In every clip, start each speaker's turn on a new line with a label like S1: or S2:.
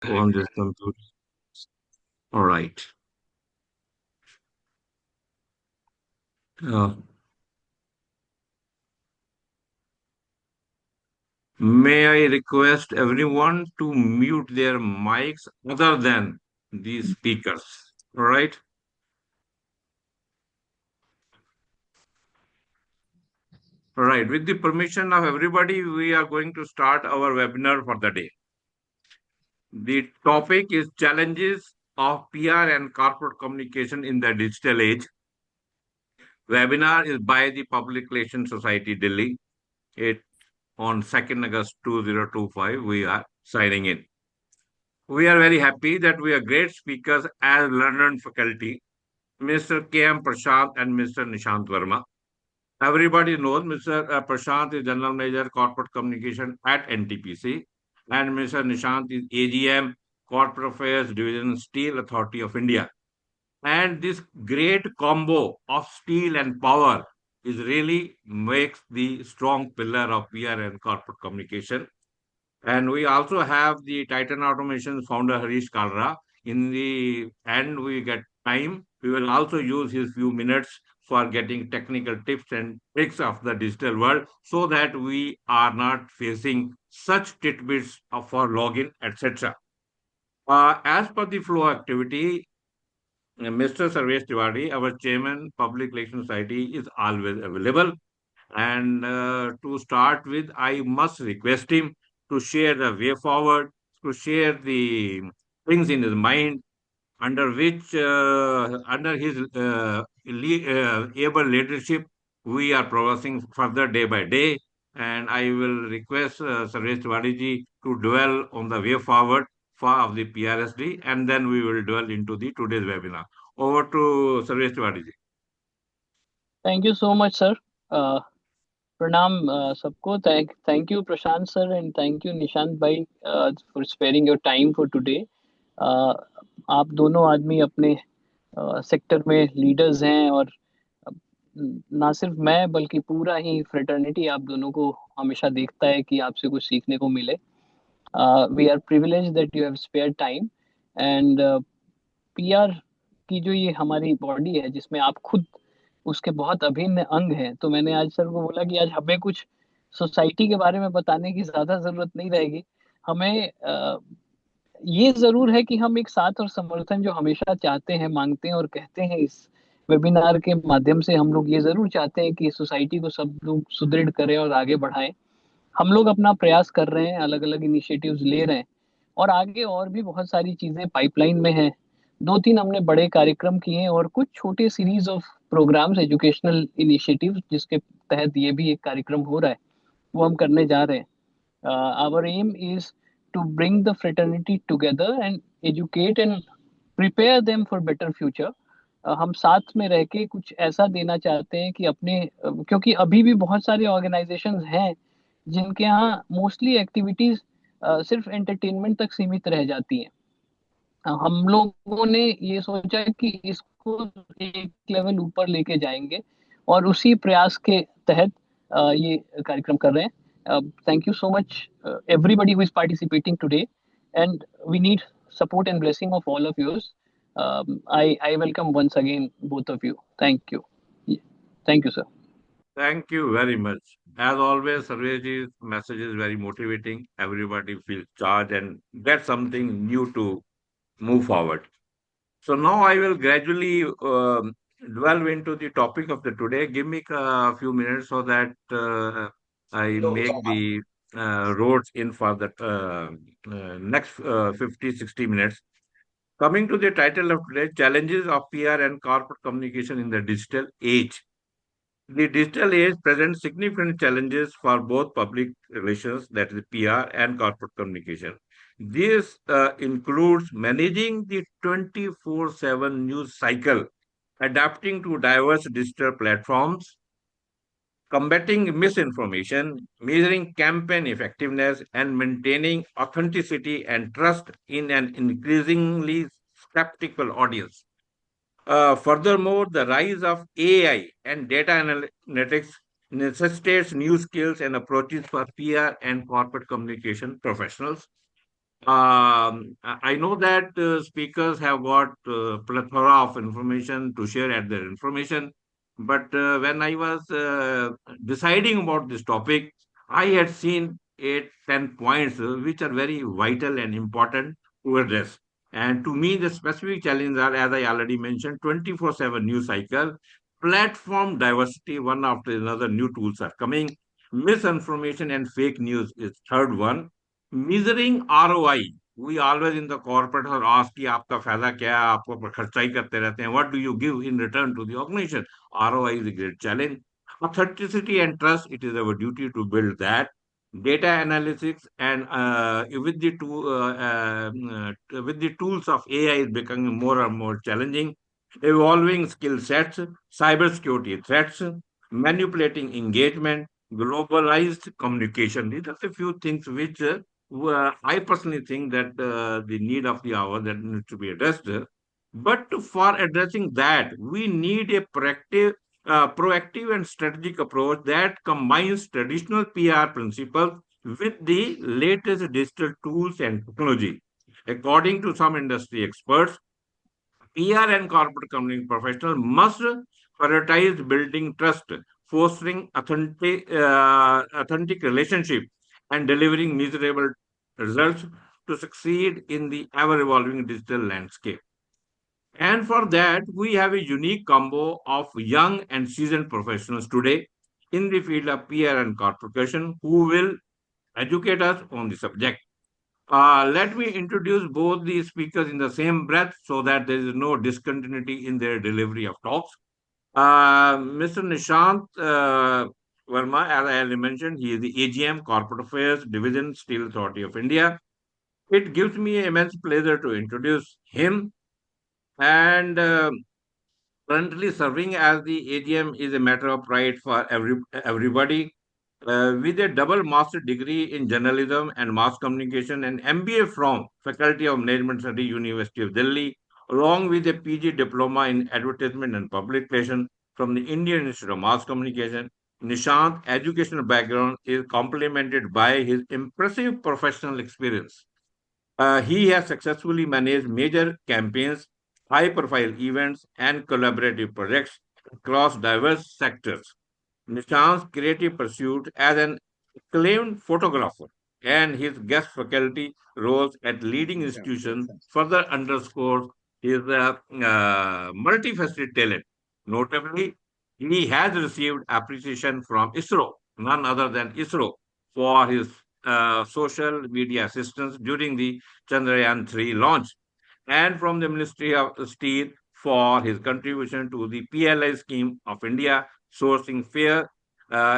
S1: on this computer. All right. Uh, may I request everyone to mute their mics other than the speakers? All right. All right. With the permission of everybody, we are going to start our webinar for the day. The topic is challenges of PR and corporate communication in the digital age. Webinar is by the Public Relations Society, Delhi. It on 2nd August 2025. We are signing in. We are very happy that we are great speakers as London faculty, Mr. K.M. Prashant and Mr. Nishant Verma. Everybody knows Mr. Prashant is General Manager Corporate Communication at NTPC, and Mr. Nishant is AGM Corporate Affairs Division Steel Authority of India. And this great combo of steel and power is really makes the strong pillar of PR and corporate communication. And we also have the Titan Automation founder Harish Kalra. In the end, we get time. We will also use his few minutes for getting technical tips and tricks of the digital world so that we are not facing such tidbits for login, etc. As per the flow activity, Mr. Sarvesh Tiwari, our chairman, Public Relations Society, is always available. And to start with, I must request him to share the way forward, to share the things in his mind, under which, under his able leadership, we are progressing further day by day. And I will request Sarvesh Tiwari ji to dwell on the way forward for of the PRSD, and then we will dwell into the today's webinar. Over to Sarvesh Tiwari ji.
S2: Thank you so much, sir. Uh, Pranam सबको. Thank you, Prashant sir, and thank you, Nishant bhai, for sparing your time for today. आप दोनों आदमी अपने sector में leaders हैं और ना सिर्फ मैं बल्कि पूरा ही फ्रेटर्निटी आप दोनों को हमेशा देखता है कि आपसे कुछ सीखने को मिले. We are privilege that you have spare time and PR की जो ये हमारी बॉडी है जिसमें आप खुद उसके बहुत अभिन्न अंग हैं, तो मैंने आज सर को बोला कि आज हमें कुछ सोसाइटी के बारे में बताने की ज्यादा जरूरत नहीं रहेगी. हमें ये जरूर है कि हम एक साथ और समर्थन जो हमेशा चाहते हैं, मांगते हैं और कहते हैं, इस वेबिनार के माध्यम से हम लोग ये जरूर चाहते हैं कि सोसाइटी को सब लोग सुदृढ़ करें और आगे बढ़ाएं. हम लोग अपना प्रयास कर रहे हैं, अलग अलग इनिशिएटिव्स ले रहे हैं और आगे और भी बहुत सारी चीजें पाइपलाइन में हैं. दो तीन हमने बड़े कार्यक्रम किए हैं और कुछ छोटे series of programs, educational initiatives जिसके तहत ये भी एक कार्यक्रम हो रहा है, वो हम करने जा रहे हैं. Our aim is to bring the fraternity together and educate and prepare them for better future. हम साथ में रह के कुछ ऐसा देना चाहते हैं कि अपने क्योंकि अभी भी बहुत सारे ऑर्गेनाइजेशंस हैं जिनके यहाँ मोस्टली एक्टिविटीज सिर्फ एंटरटेनमेंट तक सीमित रह जाती हैं. हम लोगों ने ये सोचा कि इसको एक लेवल ऊपर लेके जाएंगे और उसी प्रयास के तहत ये कार्यक्रम कर रहे हैं. Thank you so much, everybody who is participating today, and we need support and blessing of all of yours. I welcome once again both of you. Thank you. Thank you, sir.
S1: Thank you very much. As always, Sarveshji's message is very motivating. Everybody feels charged and get something new to move forward. So now I will gradually delve into the topic of the today. Give me a few minutes so that I make the roads in for the next 50, 60 minutes. Coming to the title of today, Challenges of PR and Corporate Communication in the Digital Age. The digital age presents significant challenges for both public relations, that is PR, and corporate communication. This includes managing the 24/7 news cycle, adapting to diverse digital platforms, combating misinformation, measuring campaign effectiveness, and maintaining authenticity and trust in an increasingly skeptical audience. Furthermore, the rise of AI and data analytics necessitates new skills and approaches for PR and corporate communication professionals. I know that speakers have got plethora of information to share at their information, but when I was deciding about this topic, I had seen 8, 10 points which are very vital and important to address. And to me, the specific challenges are, as I already mentioned, 24/7 news cycle, platform diversity, one after another, new tools are coming. Misinformation and fake news is third one. Measuring ROI, we always in the corporate are asked कि आपका फायदा क्या है, आपको पर खर्चा ही करते रहते हैं. What do you give in return to the organization? ROI is a great challenge. Authenticity and trust, it is our duty to build that. Data analytics and with the tools of AI is becoming more and more challenging. Evolving skill sets, cybersecurity threats, manipulating engagement, globalized communication. These are the few things which I personally think that the need of the hour that needs to be addressed. But for addressing that, we need a proactive and strategic approach that combines traditional PR principles with the latest digital tools and technology. According to some industry experts, PR and corporate communication professionals must prioritize building trust, fostering authentic relationship, and delivering measurable results to succeed in the ever-evolving digital landscape. And for that, we have a unique combo of young and seasoned professionals today in the field of PR and corporate communication who will educate us on the subject. Let me introduce both the speakers in the same breath so that there is no discontinuity in their delivery of talks. Mr. Nishant Verma, as I already mentioned, he is the AGM Corporate Affairs Division, Steel Authority of India. It gives me immense pleasure to introduce him. And currently serving as the AGM is a matter of pride for everybody. With a double master degree in journalism and mass communication and MBA from Faculty of Management Study, University of Delhi, along with a PG diploma in advertisement and public relations from the Indian Institute of Mass Communication, Nishant's educational background is complemented by his impressive professional experience. He has successfully managed major campaigns, high profile events, and collaborative projects across diverse sectors. Nishant's creative pursuit as an acclaimed photographer and his guest faculty roles at leading institutions further underscores his multifaceted talent. Notably, he has received appreciation from ISRO, none other than ISRO, for his social media assistance during the Chandrayaan 3 launch and from the Ministry of Steel for his contribution to the PLI scheme of India, sourcing fair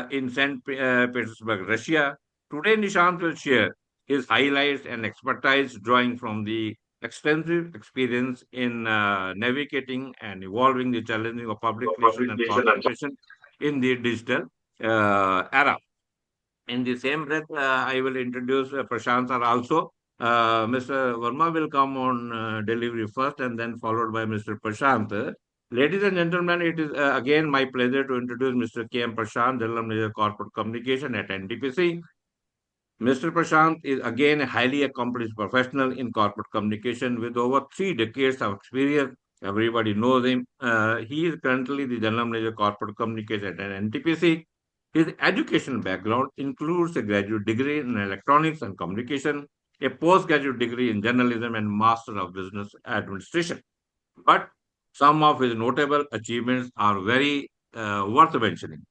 S1: in St. Petersburg, Russia. Today, Nishant will share his highlights and expertise drawing from the extensive experience in navigating and evolving the challenges of public relation and corporation in the digital era. In the same breath, I will introduce Prashant sir also. Mr. Verma will come on delivery first and then followed by Mr. Prashant. Ladies and gentlemen, it is again my pleasure to introduce Mr. K. M. Prashant, General Manager Corporate Communication at NTPC. Mr. Prashant is again a highly accomplished professional in corporate communication with over 3 decades of experience. Everybody knows him. He is currently the General Manager Corporate Communication at NTPC. His educational background includes a graduate degree in electronics and communication, a postgraduate degree in journalism, and Master of Business Administration. But some of his notable achievements are very worth mentioning.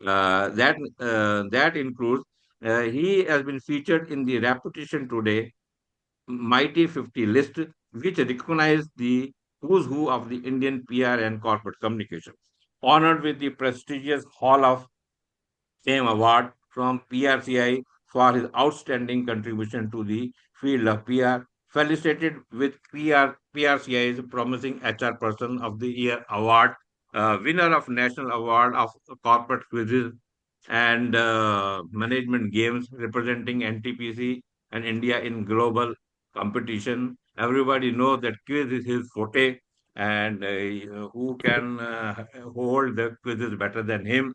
S1: That includes he has been featured in the Reputation Today Mighty 50 list, which recognizes the who's who of the Indian PR and corporate communication. Honored with the prestigious Hall of Fame Award from PRCI for his outstanding contribution to the field of PR. Felicitated with PRCI's Promising HR Person of the Year Award, winner of National Award of Corporate Quizzes and Management Games, representing NTPC and India in global competition. Everybody knows that quiz is his forte, and who can hold the quizzes better than him.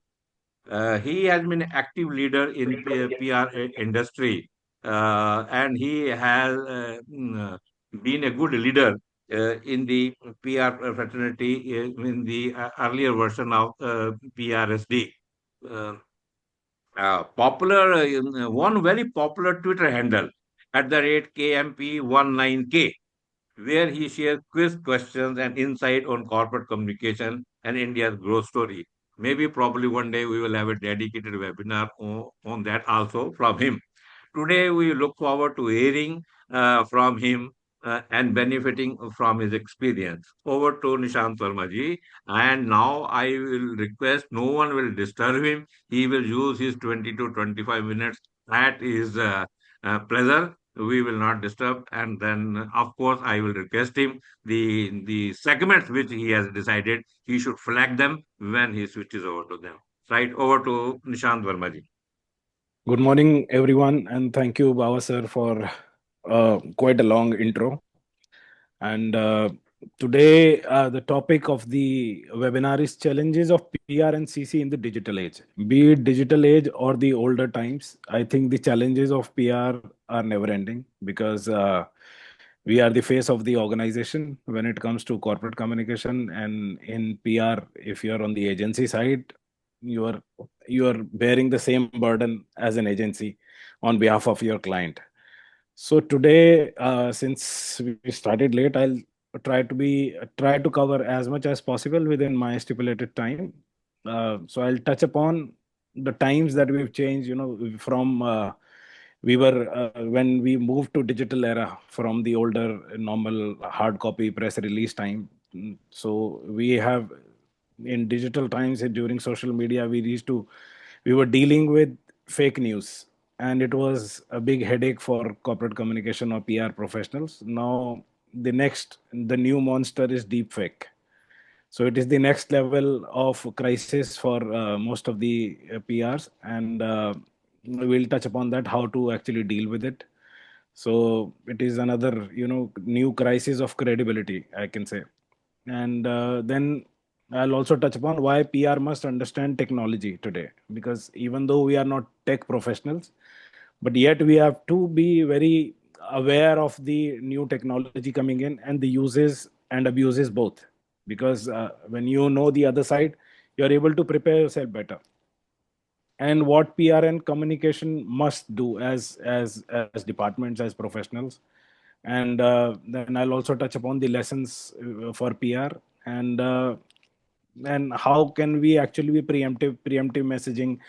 S1: He has been an active leader in PR industry, and he has been a good leader in the PR fraternity in the earlier version of PRSD. Uh, one very popular Twitter handle at the rate KMP19K, where he shares quiz questions and insight on corporate communication and India's growth story. Maybe probably one day we will have a dedicated webinar on that also from him. Today, we look forward to hearing from him and benefiting from his experience. Over to Nishant Verma ji. And now I will request no one will disturb him. He will use his 20 to 25 minutes at his pleasure. We will not disturb. And then, of course, I will request him the segments which he has decided he should flag them when he switches over to them. Right, over to Nishant Verma ji.
S3: Good morning, everyone, and thank you, Baba sir, for quite a long intro. And today, the topic of the webinar is challenges of PR and CC in the digital age. Be it digital age or the older times, I think the challenges of PR are never ending because we are the face of the organization when it comes to corporate communication. And in PR, if you are on the agency side, you are you are bearing the same burden as an agency on behalf of your client. So today, since we started late, I'll try to cover as much as possible within my stipulated time. So I'll touch upon the times that we've changed. From we were when we moved to digital era from the older normal hard copy press release time. So we have in digital times during social media we were dealing with fake news, and it was a big headache for corporate communication or PR professionals. Now the new monster is deepfake. So it is the next level of crisis for most of the PRs, and we'll touch upon that how to actually deal with it. So it is another new crisis of credibility, I can say. And then I'll also touch upon why PR must understand technology today, because even though we are not tech professionals, but yet we have to be very aware of the new technology coming in and the uses and abuses both, because when you know the other side, you're able to prepare yourself better. And what PR and communication must do as departments, as professionals. And then I'll also touch upon the lessons for PR, and how can we actually be preemptive messaging,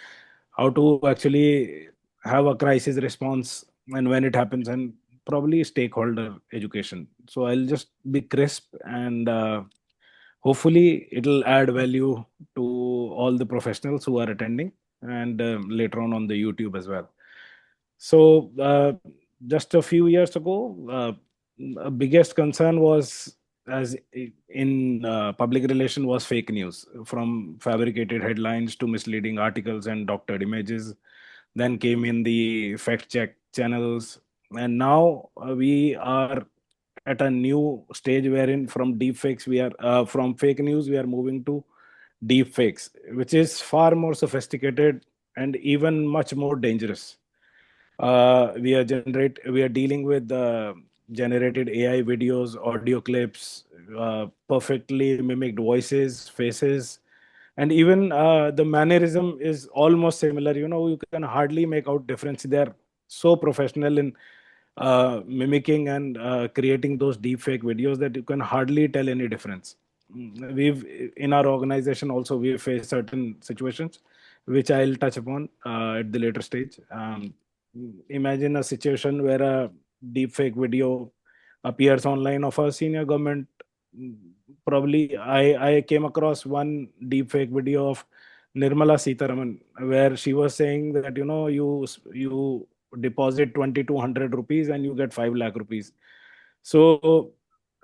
S3: how to actually have a crisis response and when it happens, and probably stakeholder education. So I'll just be crisp, and hopefully it'll add value to all the professionals who are attending, and later on the YouTube as well. So just a few years ago, a biggest concern was, as in public relation, was fake news, from fabricated headlines to misleading articles and doctored images. Then came in the fact check channels, and now we are at a new stage wherein from deep fakes we are from fake news we are moving to deep fakes, which is far more sophisticated and even much more dangerous. We are dealing with generated AI videos, audio clips, perfectly mimicked voices, faces, and even the mannerism is almost similar. You can hardly make out difference. They are so professional in mimicking and creating those deep fake videos that you can hardly tell any difference. We've in our organization also we face certain situations which I'll touch upon at the later stage. Imagine a situation where a deepfake video appears online of a senior government. mm, Probably I came across one deepfake video of Nirmala Sitaraman, where she was saying that you deposit 2200 rupees and you get 5 lakh rupees. So,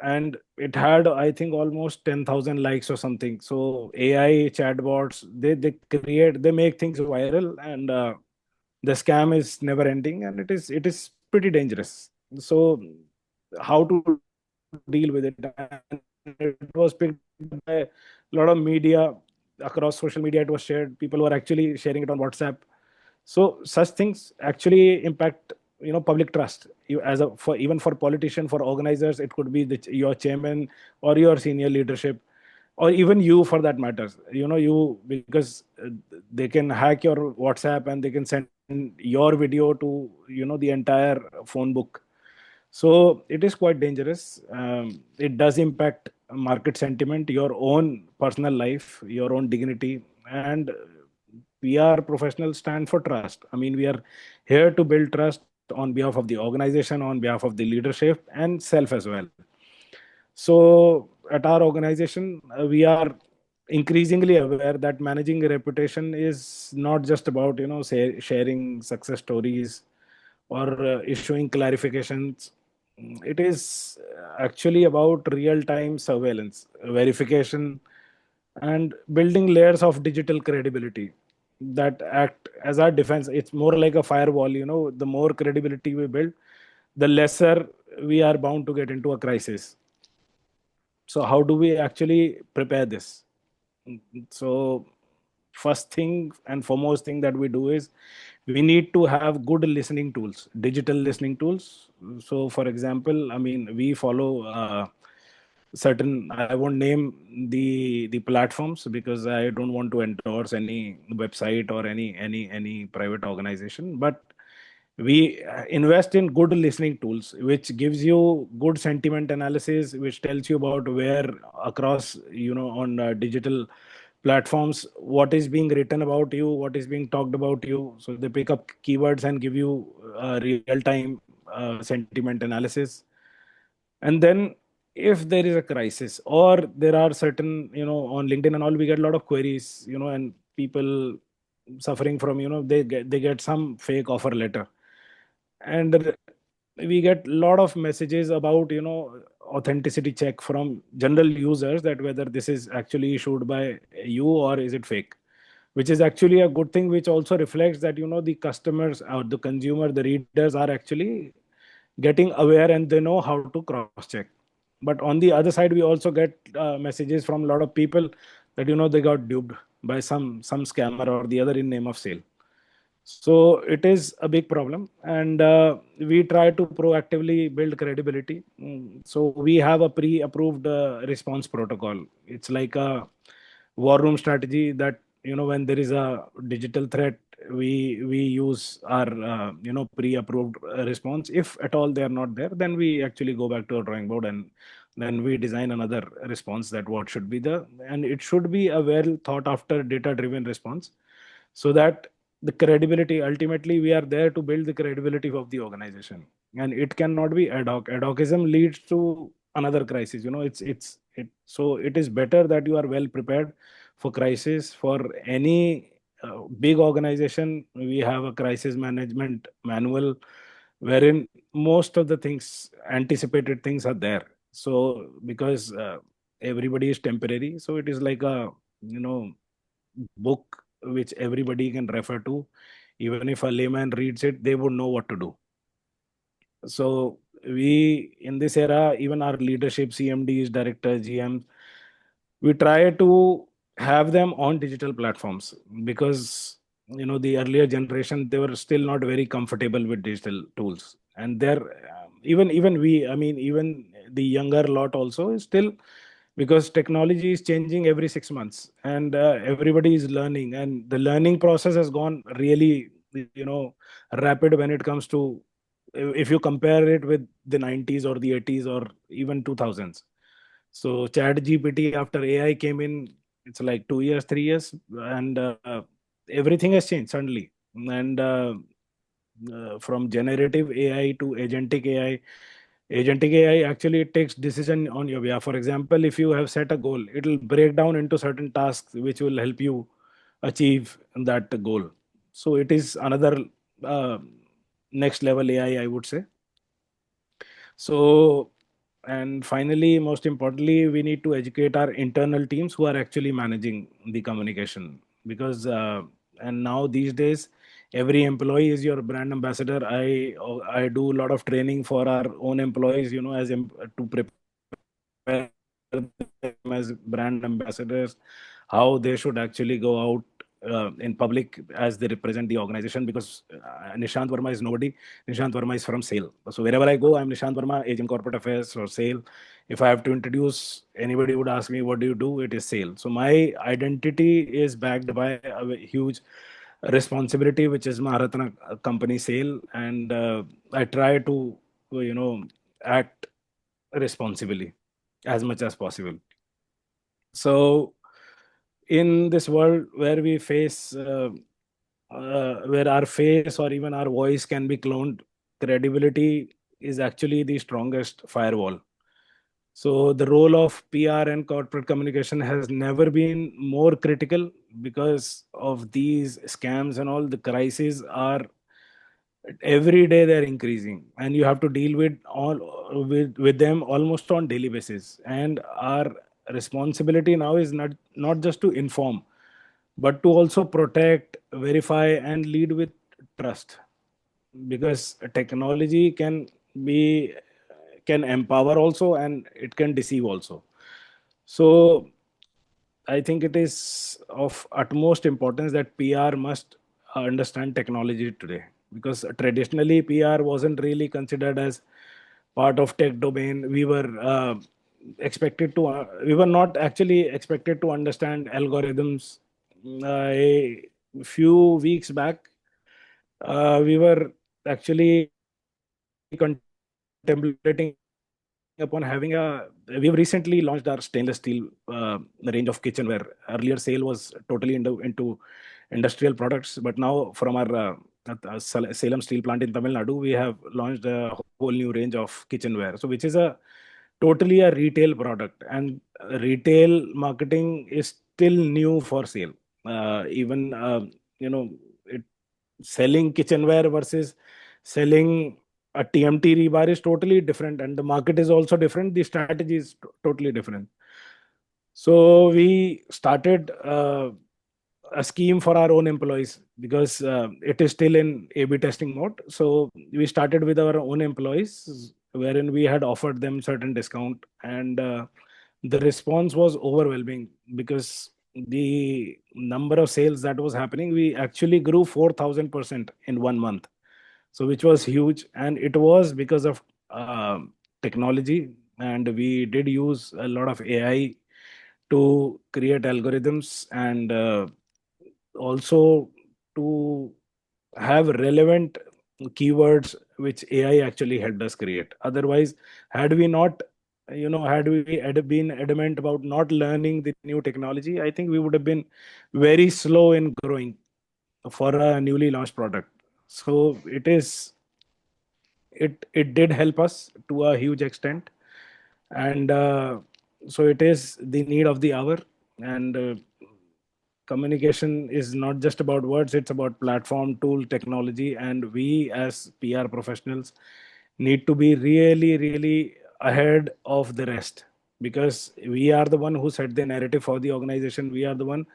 S3: and it had, I think, almost 10,000 likes or something. So AI chatbots, they make things viral, and the scam is never ending, and it is pretty dangerous. So how to deal with it? And it was picked up by a lot of media across social media. It was shared. People were actually sharing it on WhatsApp. So such things actually impact public trust. You as a for even for politician, for organizers, it could be your chairman or your senior leadership, or even you for that matters. You, because they can hack your WhatsApp and they can send your video to the entire phone book. So it is quite dangerous. It does impact market sentiment, your own personal life, your own dignity. And PR professionals stand for trust. I mean, we are here to build trust on behalf of the organization, on behalf of the leadership, and self as well. So at our organization, we are increasingly aware that managing a reputation is not just about sharing success stories or issuing clarifications. It is actually about real time surveillance, verification, and building layers of digital credibility that act as our defense. It's more like a firewall. The more credibility we build, the lesser we are bound to get into a crisis. So how do we actually prepare this? So first thing and foremost thing that we do is we need to have good listening tools, digital listening tools. So for example, I mean, we follow certain, I won't name the platforms because I don't want to endorse any website or any private organization, but we invest in good listening tools which gives you good sentiment analysis, which tells you about where across on digital platforms what is being written about you, what is being talked about you. So they pick up keywords and give you real time sentiment analysis. And then if there is a crisis or there are certain, on LinkedIn and all, we get a lot of queries, and people suffering from, they get some fake offer letter. And we get a lot of messages about authenticity check from general users, that whether this is actually issued by you or is it fake, which is actually a good thing, which also reflects that the customers or the consumer, the readers are actually getting aware and they know how to cross check. But on the other side, we also get messages from a lot of people that they got duped by some scammer or the other in name of sale. So it is a big problem, and we try to proactively build credibility. So we have a pre-approved response protocol. It's like a war room strategy that when there is a digital threat, we use our pre-approved response. If at all they are not there, then we actually go back to our drawing board and then we design another response, that what should be the, and it should be a well thought after data driven response, so that the credibility, ultimately we are there to build the credibility of the organization, and it cannot be ad hoc. Ad hocism leads to another crisis. So it is better that you are well prepared for crisis. For any big organization, we have a crisis management manual wherein most of the things, anticipated things, are there. So because everybody is temporary, so it is like a book which everybody can refer to. Even if a layman reads it, they would know what to do. So we, in this era, even our leadership, CMDs, directors, GMs, we try to have them on digital platforms, because the earlier generation, they were still not very comfortable with digital tools. And they're even we, I mean, even the younger lot also is still, because technology is changing every 6 months, and everybody is learning, and the learning process has gone really rapid when it comes to, if you compare it with the 90s or the 80s or even 2000s. So chat GPT, after AI came in, it's like 2 years, 3 years, and everything has changed suddenly. And from generative AI to agentic AI actually takes decision on your behalf. For example, if you have set a goal, it will break down into certain tasks which will help you achieve that goal. So it is another uh, next level AI, I would say. So, and finally, most importantly, we need to educate our internal teams who are actually managing the communication, because and now these days, every employee is your brand ambassador. I do a lot of training for our own employees, to prepare them as brand ambassadors, how they should actually go out in public as they represent the organization, because Nishant Verma is nobody. Nishant Verma is from SAIL. So wherever I go, I'm Nishant Verma, agent corporate affairs or SAIL. If I have to introduce, anybody would ask me, what do you do? It is SAIL. So my identity is backed by a huge responsibility, which is Maharatna company SAIL. And I try to, act responsibly as much as possible. So in this world where we face where our face or even our voice can be cloned, credibility is actually the strongest firewall. So the role of PR and corporate communication has never been more critical, because of these scams and all. The crises are every day, they're increasing, and you have to deal with them almost on daily basis. And our responsibility now is not just to inform, but to also protect, verify, and lead with trust. Because technology be can empower also, and it can deceive also. So I think it is of utmost importance that PR must understand technology today, because traditionally PR wasn't really considered as part of tech domain. We were not actually expected to understand algorithms. A few weeks back, we were actually contemplating upon having we have recently launched our stainless steel range of kitchenware. Earlier, sale was totally into industrial products, but now from our Salem steel plant in Tamil Nadu, we have launched a whole new range of kitchenware. So, which is a totally a retail product, and retail marketing is still new for sale. Even you know, it, selling kitchenware versus selling a TMT rebar is totally different, and the market is also different. The strategy is totally different. So we started a scheme for our own employees, because it is still in A/B testing mode. So we started with our own employees, wherein we had offered them certain discount, and the response was overwhelming, because the number of sales that was happening, we actually grew 4,000% in 1 month. So which was huge, and it was because of technology, and we did use a lot of AI to create algorithms, and also to have relevant keywords which AI actually helped us create. Otherwise, had we not, had we been adamant about not learning the new technology, I think we would have been very slow in growing for a newly launched product. So it did help us to a huge extent, and so it is the need of the hour. And communication is not just about words, it's about platform, tool, technology. And we as PR professionals need to be really, really ahead of the rest, because we are the one who set the narrative for the organization. We are the one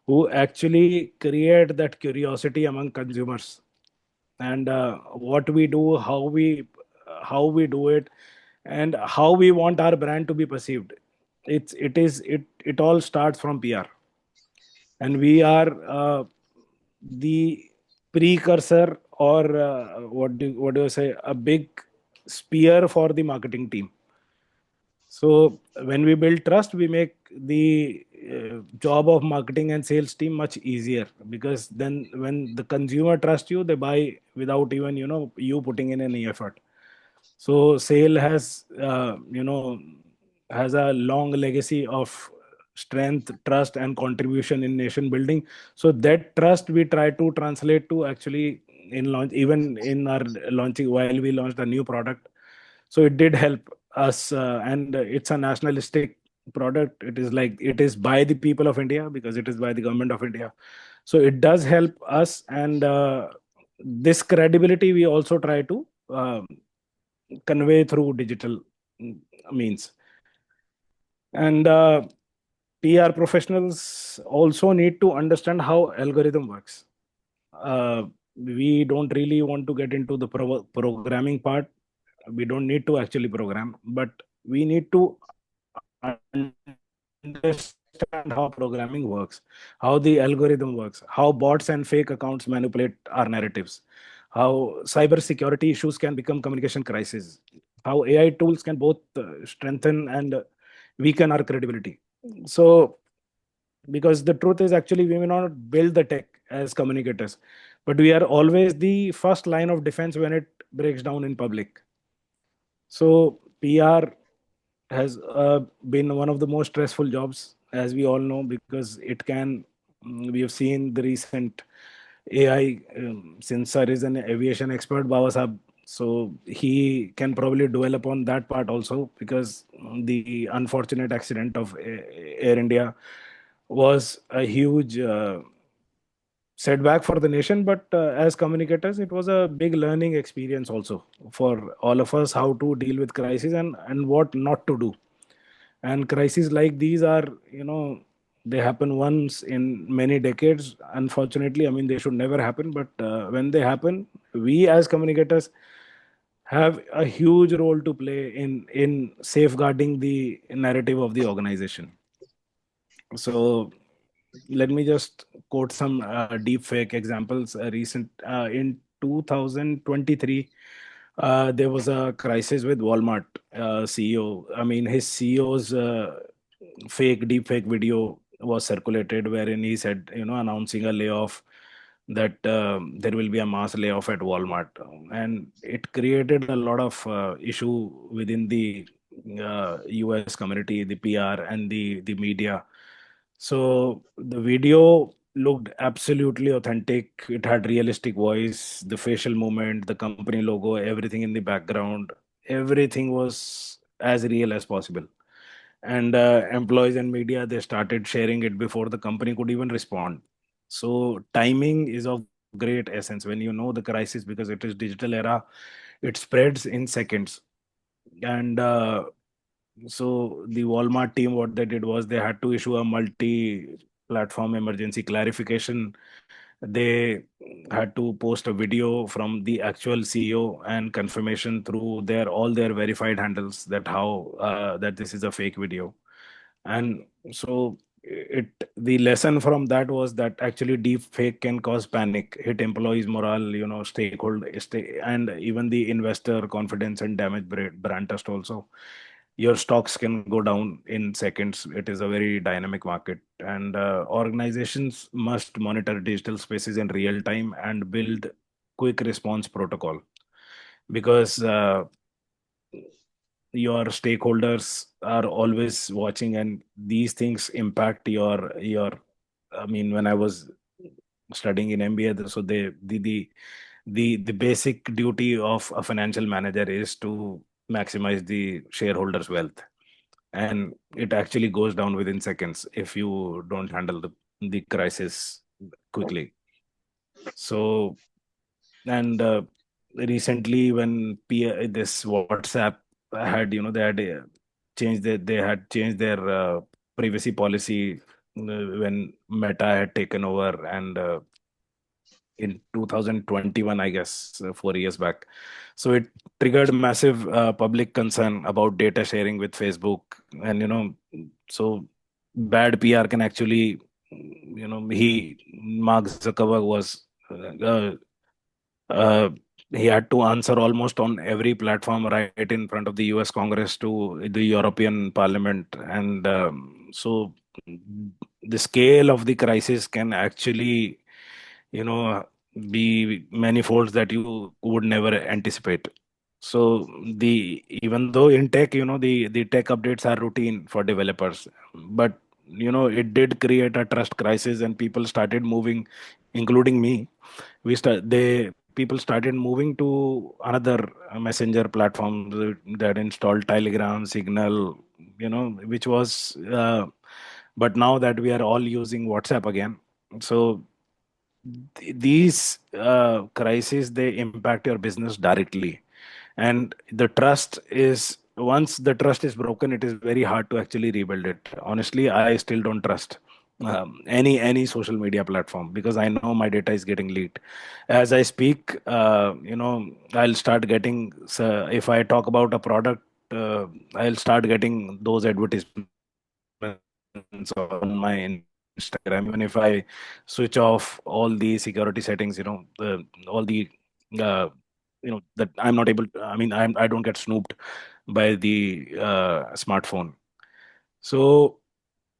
S3: who actually create that curiosity among consumers, and what we do, how we do it, and how we want our brand to be perceived. It all starts from PR, and we are the precursor, or what do you say, a big spear for the marketing team. So when we build trust, we make the job of marketing and sales team much easier, because then when the consumer trusts you, they buy without even you putting in any effort. So sale has a long legacy of strength, trust, and contribution in nation building. So that trust we try to translate to actually in launch, even in our launching, while we launched a new product. So it did help us, and it's a nationalistic product. It is like, it is by the people of India, because it is by the government of India. So it does help us, and this credibility we also try to convey through digital means. And PR professionals also need to understand how algorithm works. Uh, we don't really want to get into the programming part. We don't need to actually program, but we need to understand understand how programming works, how the algorithm works, how bots and fake accounts manipulate our narratives, how cybersecurity issues can become communication crises, how AI tools can both strengthen and weaken our credibility. So, because the truth is actually we may not build the tech as communicators, but we are always the first line of defense when it breaks down in public. So PR has been one of the most stressful jobs, as we all know, because it can. We have seen the recent AI. Since sir is an aviation expert, Baba Sahab, so he can probably dwell upon that part also, because the unfortunate accident of Air India was a huge setback for the nation. But as communicators, it was a big learning experience also for all of us, how to deal with crisis and what not to do. And crises like these are, they happen once in many decades, unfortunately. I mean, they should never happen, but when they happen, we as communicators have a huge role to play in safeguarding the narrative of the organization. So let me just quote some deep fake examples. Recent In 2023, there was a crisis with Walmart CEO. I mean, his CEO's fake deep fake video was circulated, wherein he said, announcing a layoff, that there will be a mass layoff at Walmart, and it created a lot of issue within the US community, the PR, and the media. So the video looked absolutely authentic. It had realistic voice, the facial movement, the company logo, everything in the background. Everything was as real as possible. And employees and media, they started sharing it before the company could even respond. So timing is of great essence when you know the crisis, because it is digital era. It spreads in seconds. And so the Walmart team, what they did was they had to issue a multi-platform emergency clarification. They had to post a video from the actual CEO and confirmation through their all their verified handles that how that this is a fake video. And so it the lesson from that was that actually deep fake can cause panic, hit employees morale, and even the investor confidence, and damage brand trust also. Your stocks can go down in seconds. It is a very dynamic market, and organizations must monitor digital spaces in real time and build quick response protocol, because your stakeholders are always watching, and these things impact your I mean, when I was studying in MBA, so the basic duty of a financial manager is to maximize the shareholders wealth, and it actually goes down within seconds if you don't handle the crisis quickly. So, and recently when this WhatsApp had, they had they had changed their privacy policy when Meta had taken over, and in 2021, I guess, 4 years back. So it triggered massive public concern about data sharing with Facebook. And, so bad PR can actually, Mark Zuckerberg was, uh, uh, he had to answer almost on every platform, right in front of the US Congress to the European Parliament. And so the scale of the crisis can actually, you know, be manifolds that you would never anticipate. So the even though in tech, the tech updates are routine for developers, but it did create a trust crisis, and people started moving, including me. They people started moving to another messenger platform that installed Telegram, Signal, which was. But now that we are all using WhatsApp again, so these crises, they impact your business directly. And the trust is once the trust is broken, it is very hard to actually rebuild it. Honestly, I still don't trust any social media platform, because I know my data is getting leaked as I speak. I'll start getting, so if I talk about a product, I'll start getting those advertisements. on my Instagram. Even if I switch off all the security settings, all the uh, that I'm not able. I mean, I don't get snooped by the smartphone. So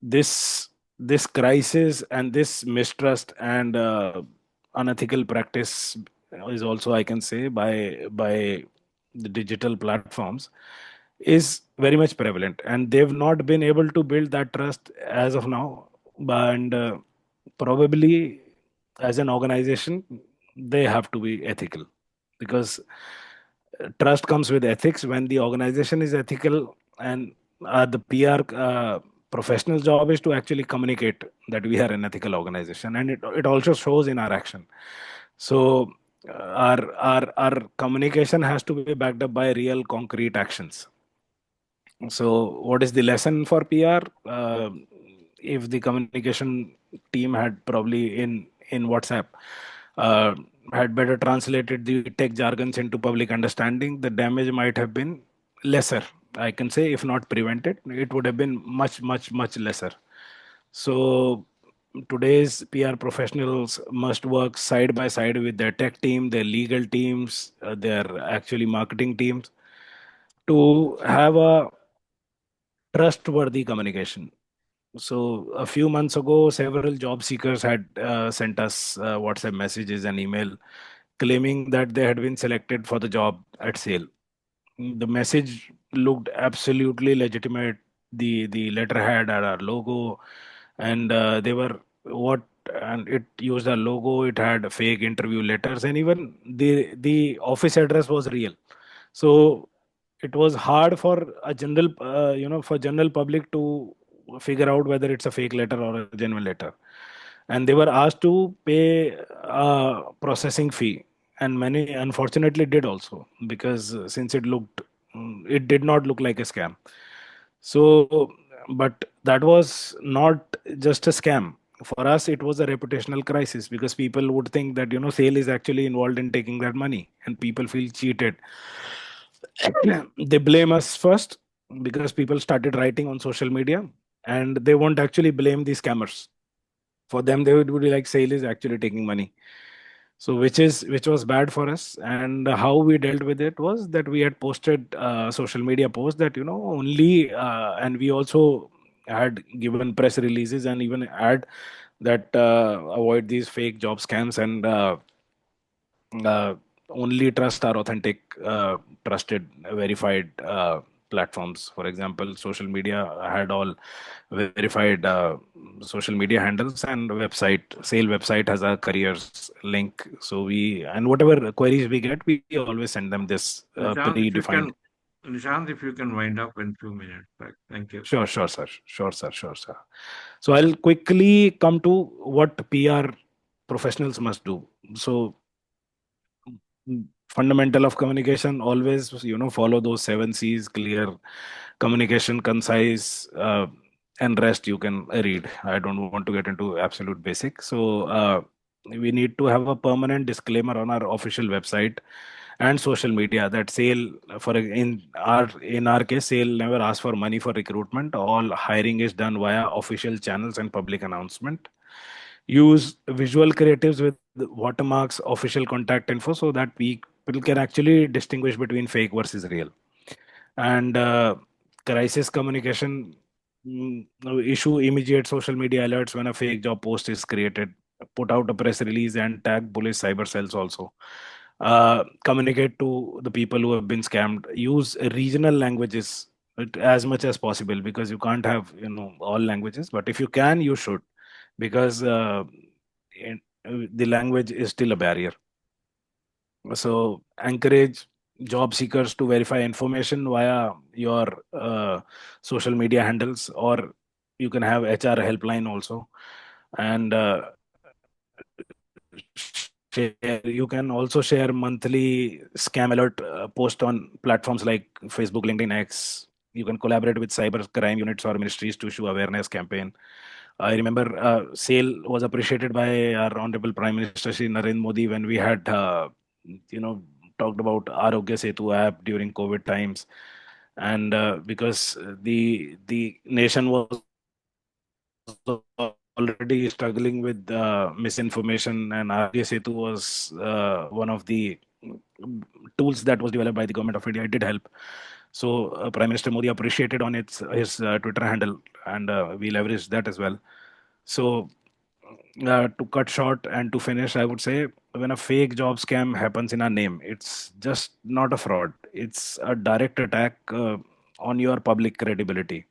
S3: this this crisis and this mistrust and unethical practice is also, I can say, by the digital platforms, is very much prevalent, and they've not been able to build that trust as of now. And probably, as an organization, they have to be ethical, because trust comes with ethics. When the organization is ethical, and the PR professional job is to actually communicate that we are an ethical organization, and it also shows in our action. So our communication has to be backed up by real concrete actions. So, what is the lesson for PR? If the communication team had probably in WhatsApp uh, had better translated the tech jargons into public understanding, the damage might have been lesser. I can say, if not prevented, it would have been much, much, much lesser. So, today's PR professionals must work side by side with their tech team, their legal teams, their actually marketing teams, to have a trustworthy communication. So a few months ago, several job seekers had sent us WhatsApp messages and email claiming that they had been selected for the job at Sale. The message looked absolutely legitimate. The letterhead had our logo, and they were what and it used our logo. It had fake interview letters, and even the office address was real. So it was hard for a general for general public to figure out whether it's a fake letter or a genuine letter. And they were asked to pay a processing fee, and many unfortunately did also, because since it did not look like a scam. So, but that was not just a scam. For us, it was a reputational crisis, because people would think that Sale is actually involved in taking that money, and people feel cheated. They blame us first, because people started writing on social media, and they won't actually blame the scammers. For them, they would be like, Sale is actually taking money. So which was bad for us. And how we dealt with it was that we had posted social media posts that only and we also had given press releases and even ad that avoid these fake job scams, and uh, only trust our authentic, trusted, verified platforms. For example, social media had all verified social media handles, and sale website has a careers link. So and whatever queries we get, we always send them this
S1: Nishant, if you
S3: predefined.
S1: can, Nishant, if you can wind up in 2 minutes, back. Thank you.
S3: Sure, sure, sir. Sure, sir. Sure, sir. So I'll quickly come to what PR professionals must do. So fundamental of communication, always follow those 7 C's: clear communication, concise, and rest you can read. I don't want to get into absolute basic. So we need to have a permanent disclaimer on our official website and social media that Sale, for in our case, Sale never asks for money for recruitment. All hiring is done via official channels and public announcement. Use visual creatives with watermarks, official contact info, so that people can actually distinguish between fake versus real. And crisis communication, issue immediate social media alerts when a fake job post is created. Put out a press release and tag bullish cyber cells also. Communicate to the people who have been scammed. Use regional languages as much as possible, because you can't have all languages, but if you can, you should, because the language is still a barrier. So encourage job seekers to verify information via your social media handles, or you can have HR helpline also. And you can also share monthly scam alert post on platforms like Facebook, LinkedIn, X. You can collaborate with cyber crime units or ministries to issue awareness campaign. I remember Sale was appreciated by our Honorable Prime Minister Shri Narendra Modi when we had, you know, talked about Arogya Setu app during COVID times, and because the nation was already struggling with misinformation, and RJ Setu was one of the tools that was developed by the government of India. It did help. So Prime Minister Modi appreciated on his Twitter handle, and we leveraged that as well. So to cut short and to finish, I would say when a fake job scam happens in our name, it's just not a fraud. It's a direct attack on your public credibility.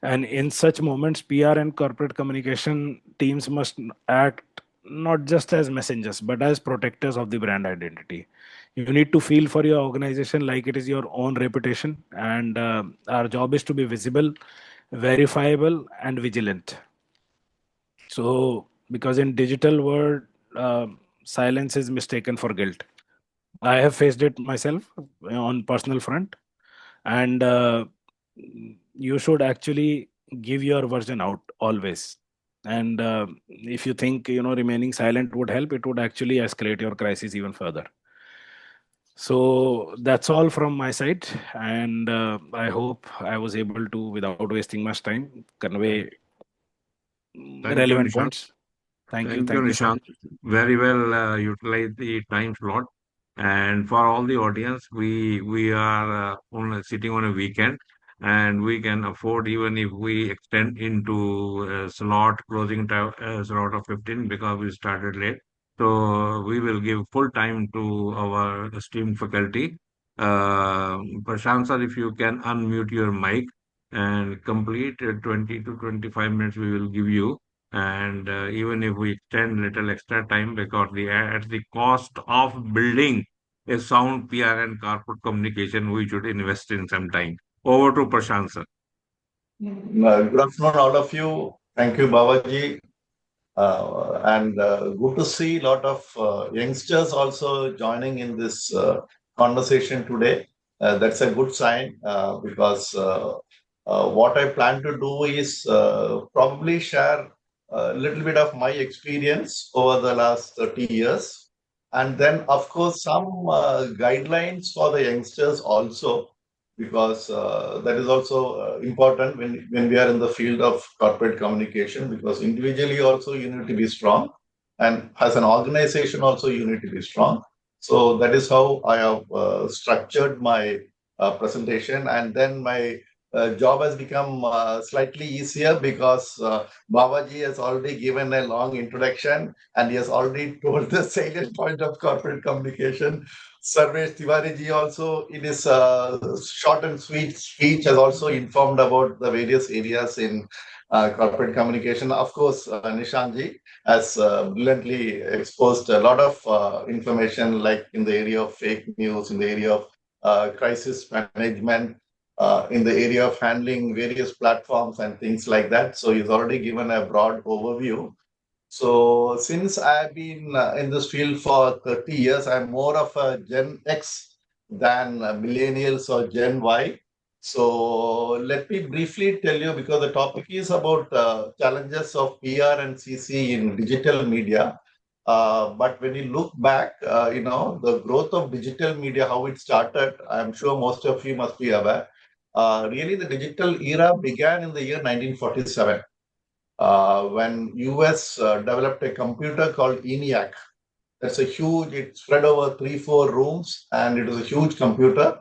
S3: And in such moments, PR and corporate communication teams must act not just as messengers, but as protectors of the brand identity. You need to feel for your organization like it is your own reputation. And our job is to be visible, verifiable, and vigilant. So, because in digital world, silence is mistaken for guilt. I have faced it myself on personal front, and you should actually give your version out always. And if you think remaining silent would help, it would actually escalate your crisis even further. So that's all from my side, and I hope I was able to, without wasting much time, convey
S1: Thank you,
S3: relevant
S1: Nishant.
S3: points.
S1: Thank you,
S3: Thank you so
S1: Nishant.
S3: much.
S1: Very well utilized the time slot. And for all the audience, we are sitting on a weekend, and we can afford even if we extend into a slot closing time slot of 15 because we started late. So we will give full time to our esteemed faculty. Prashant sir, if you can unmute your mic and complete 20 to 25 minutes, we will give you. And even if we extend little extra time because at the cost of building a sound PR and corporate communication, we should invest in some time. Over to Prashant sir.
S4: Good afternoon, all of you. Thank you, Babaji. And good to see a lot of youngsters also joining in this conversation today. That's a good sign because what I plan to do is probably share a little bit of my experience over the last 30 years. And then, of course, some guidelines for the youngsters also, because that is also important when we are in the field of corporate communication, because individually also you need to be strong, and as an organization also you need to be strong. So that is how I have structured my presentation, and then my job has become slightly easier because Babaji has already given a long introduction and he has already told the salient point of corporate communication. Sarvesh Tiwari ji also, in his short and sweet speech, has also informed about the various areas in corporate communication. Of course, Nishant ji has brilliantly exposed a lot of information, like in the area of fake news, in the area of crisis management, in the area of handling various platforms and things like that. So he's already given a broad overview. So since I've been in this field for 30 years, I'm more of a Gen X than millennials or Gen Y. So let me briefly tell you, because the topic is about challenges of PR and CC in digital media. But when you look back, the growth of digital media, how it started, I'm sure most of you must be aware. Really, the digital era began in the year 1947 when US developed a computer called ENIAC. That's a huge, it spread over 3, 4 rooms, and it was a huge computer.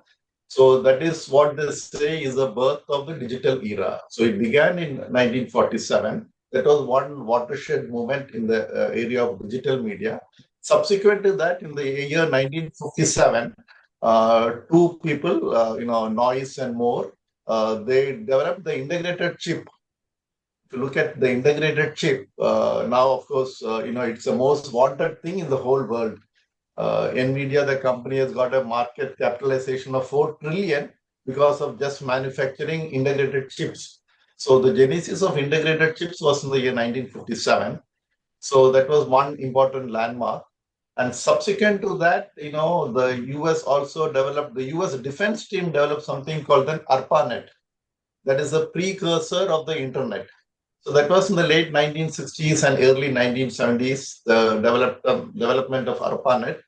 S4: So that is what they say is the birth of the digital era. So it began in 1947. That was one watershed moment in the area of digital media. Subsequent to that, in the year 1957, two people, Noyce and Moore, they developed the integrated chip. If you look at the integrated chip, now, of course, it's the most wanted thing in the whole world. Nvidia, the company, has got a market capitalization of 4 trillion because of just manufacturing integrated chips. So the genesis of integrated chips was in the year 1957. So that was one important landmark. And subsequent to that, the US also developed, the US defense team developed something called an ARPANET. That is a precursor of the internet. So that was in the late 1960s and early 1970s, the development of ARPANET.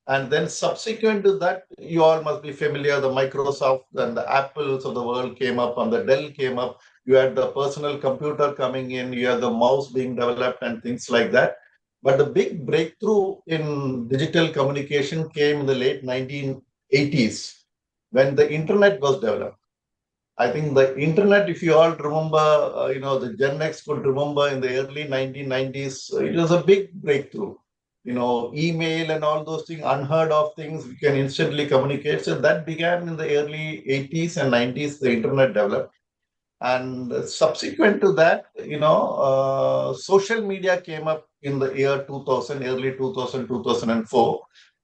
S4: And then subsequent to that, you all must be familiar, the Microsoft and the Apples of the world came up and the Dell came up. You had the personal computer coming in, you had the mouse being developed and things like that. But the big breakthrough in digital communication came in the late 1980s when the internet was developed. I think the internet, if you all remember, the Gen X could remember in the early 1990s, it was a big breakthrough. Email and all those things, unheard of things, we can instantly communicate. So that began in the early 80s and 90s, the internet developed. And subsequent to that, social media came up in the year 2000, early 2000, 2004.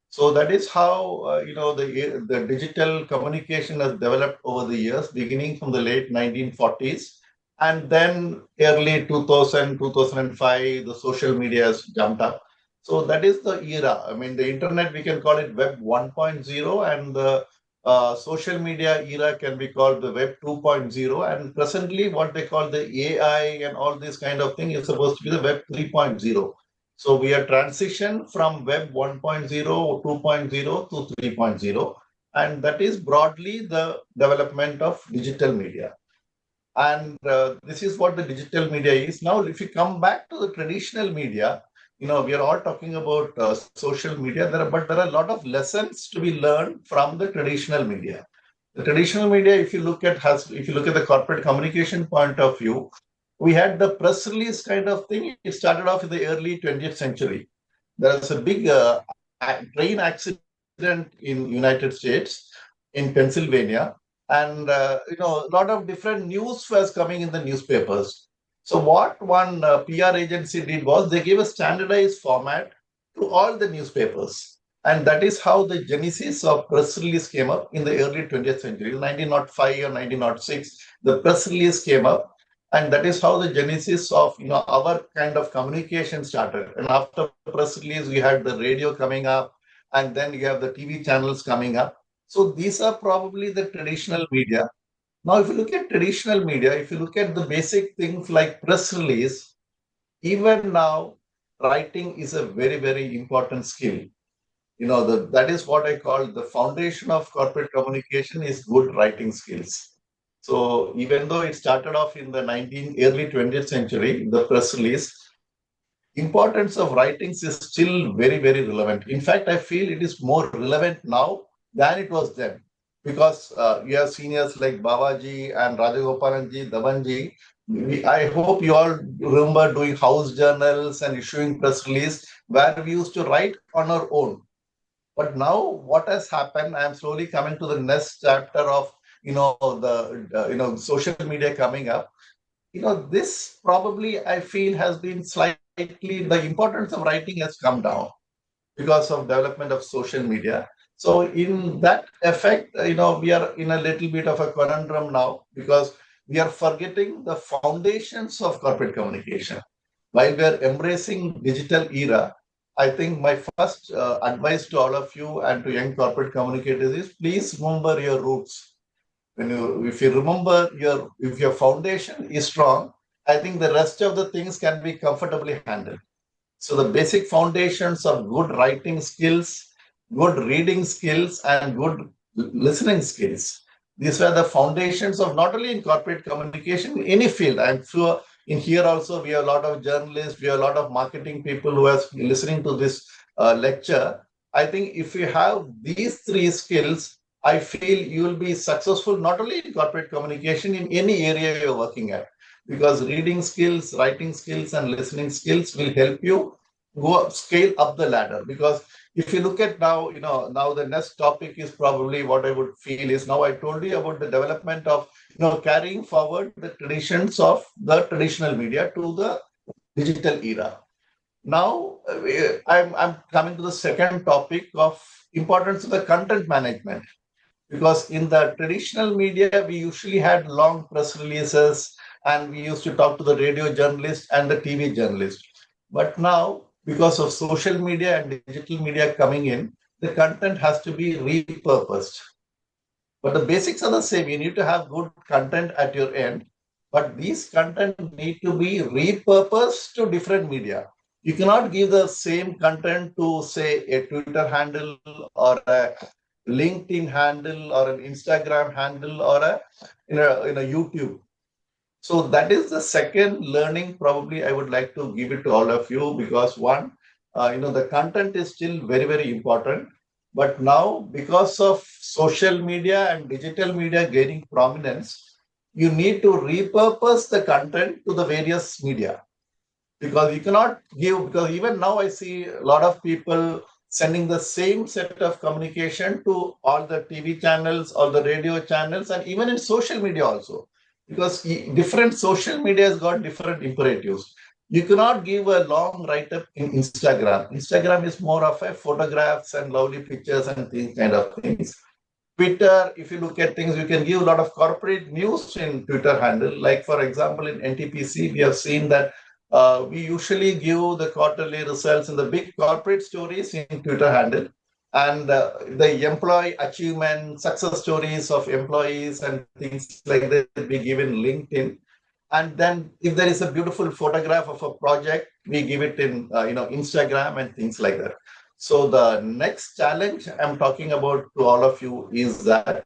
S4: So that is how the digital communication has developed over the years, beginning from the late 1940s, and then early 2000, 2005, the social media has jumped up. So that is the era. I mean, the internet, we can call it Web 1.0, and the social media era can be called the Web 2.0. And presently, what they call the AI and all this kind of thing is supposed to be the Web 3.0. So we are transition from Web 1.0, 2.0 to 3.0, and that is broadly the development of digital media. And this is what the digital media is. Now, if you come back to the traditional media, we are all talking about social media, but there are a lot of lessons to be learned from the traditional media. The traditional media, if you look at the corporate communication point of view, we had the press release kind of thing. It started off in the early 20th century. There was a big train accident in United States, in Pennsylvania, and a lot of different news was coming in the newspapers. So what one PR agency did was they gave a standardized format to all the newspapers. And that is how the genesis of press release came up in the early 20th century, 1905 or 1906. The press release came up, and that is how the genesis of our kind of communication started. And after press release, we had the radio coming up, and then you have the TV channels coming up. So these are probably the traditional media. Now, if you look at traditional media, if you look at the basic things like press release, even now, writing is a very, very important skill. That is what I call the foundation of corporate communication is good writing skills. So even though it started off in the early 20th century, the press release, importance of writings is still very, very relevant. In fact, I feel it is more relevant now than it was then. Because you have seniors like Babaji and Rajagopalanji, Davanji. I hope you all remember doing house journals and issuing press release where we used to write on our own. But now what has happened, I am slowly coming to the next chapter of the social media coming up. This probably I feel has been slightly, the importance of writing has come down because of development of social media. So in that effect, we are in a little bit of a conundrum now because we are forgetting the foundations of corporate communication. While we are embracing digital era, I think my first advice to all of you and to young corporate communicators is please remember your roots. If you remember if your foundation is strong, I think the rest of the things can be comfortably handled. So the basic foundations of good writing skills, good reading skills, and good listening skills. These were the foundations of not only in corporate communication, in any field. I'm sure in here also we have a lot of journalists, we have a lot of marketing people who are listening to this lecture. I think if you have these three skills, I feel you will be successful not only in corporate communication, in any area you're working at. Because reading skills, writing skills, and listening skills will help you scale up the ladder. Because if you look at now, now the next topic is probably what I would feel is now I told you about the development of, carrying forward the traditions of the traditional media to the digital era. Now, I'm coming to the second topic of importance of the content management. Because in the traditional media, we usually had long press releases and we used to talk to the radio journalist and the TV journalist. But now, because of social media and digital media coming in, the content has to be repurposed. But the basics are the same. You need to have good content at your end, but these content need to be repurposed to different media. You cannot give the same content to, say, a Twitter handle or a LinkedIn handle or an Instagram handle or a YouTube. So that is the second learning probably I would like to give it to all of you, because one, the content is still very, very important. But now, because of social media and digital media gaining prominence, you need to repurpose the content to the various media, because you cannot give, because even now I see a lot of people sending the same set of communication to all the TV channels, all the radio channels, and even in social media also, because different social media has got different imperatives. You cannot give a long write-up in Instagram. Instagram is more of a photographs and lovely pictures and things, kind of things. Twitter, if you look at things, you can give a lot of corporate news in Twitter handle. Like, for example, in NTPC, we have seen that we usually give the quarterly results in the big corporate stories in Twitter handle. And the employee achievement, success stories of employees and things like that we give in LinkedIn. And then if there is a beautiful photograph of a project, we give it in Instagram and things like that. So the next challenge I'm talking about to all of you is that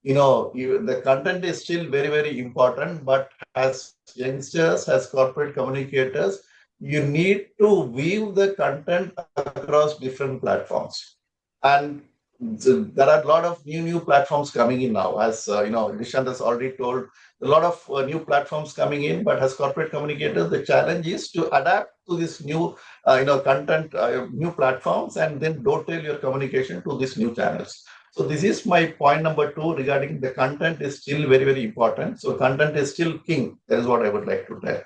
S4: the content is still very, very important, but as youngsters, as corporate communicators, you need to weave the content across different platforms. And there are a lot of new platforms coming in now. As Nishant has already told, a lot of new platforms coming in, but as corporate communicators, the challenge is to adapt to this new content, new platforms, and then dovetail your communication to these new channels. So this is my point number 2 regarding the content is still very, very important. So content is still king. That is what I would like to tell.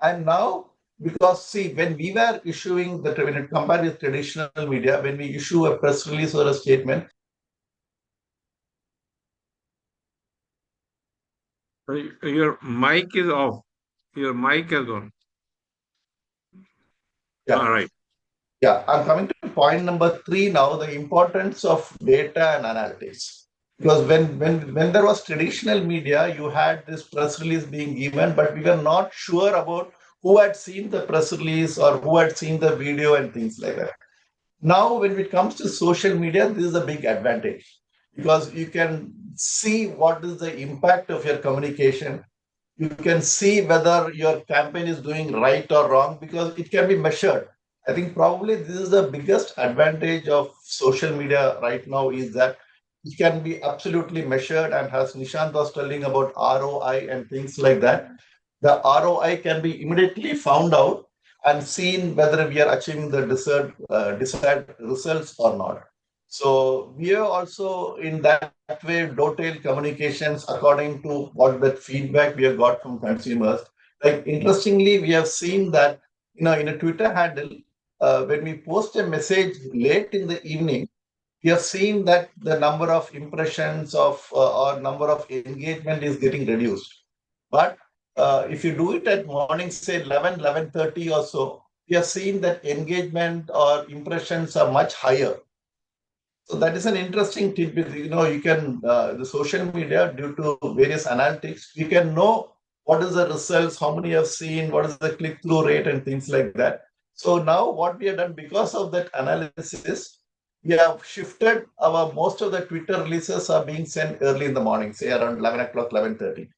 S4: And now, because see, when we were issuing when it compared with traditional media, when we issue a press release or a statement,
S1: Your mic is off. Your mic is on.
S4: yeah.
S1: All right.
S4: Yeah, I'm coming to point number 3 now, the importance of data and analytics. Because when there was traditional media, you had this press release being given, but we were not sure about who had seen the press release or who had seen the video and things like that. Now, when it comes to social media, this is a big advantage, because you can see what is the impact of your communication. You can see whether your campaign is doing right or wrong, because it can be measured. I think probably this is the biggest advantage of social media right now, is that it can be absolutely measured. And as Nishant was telling about ROI and things like that, the ROI can be immediately found out and seen whether we are achieving the desired results or not. So we are also in that way dovetail communications according to what that feedback we have got from consumers. Like, interestingly, we have seen that in a Twitter handle, when we post a message late in the evening, we have seen that the number of impressions of or number of engagement is getting reduced. But if you do it at morning, say 11:30 or so, we have seen that engagement or impressions are much higher. So that is an interesting tidbit. You can, the social media, due to various analytics, you can know what is the results, how many have seen, what is the click-through rate and things like that. So now what we have done, because of that analysis, we have shifted most of the Twitter releases are being sent early in the morning, say around 11 o'clock, 11:30.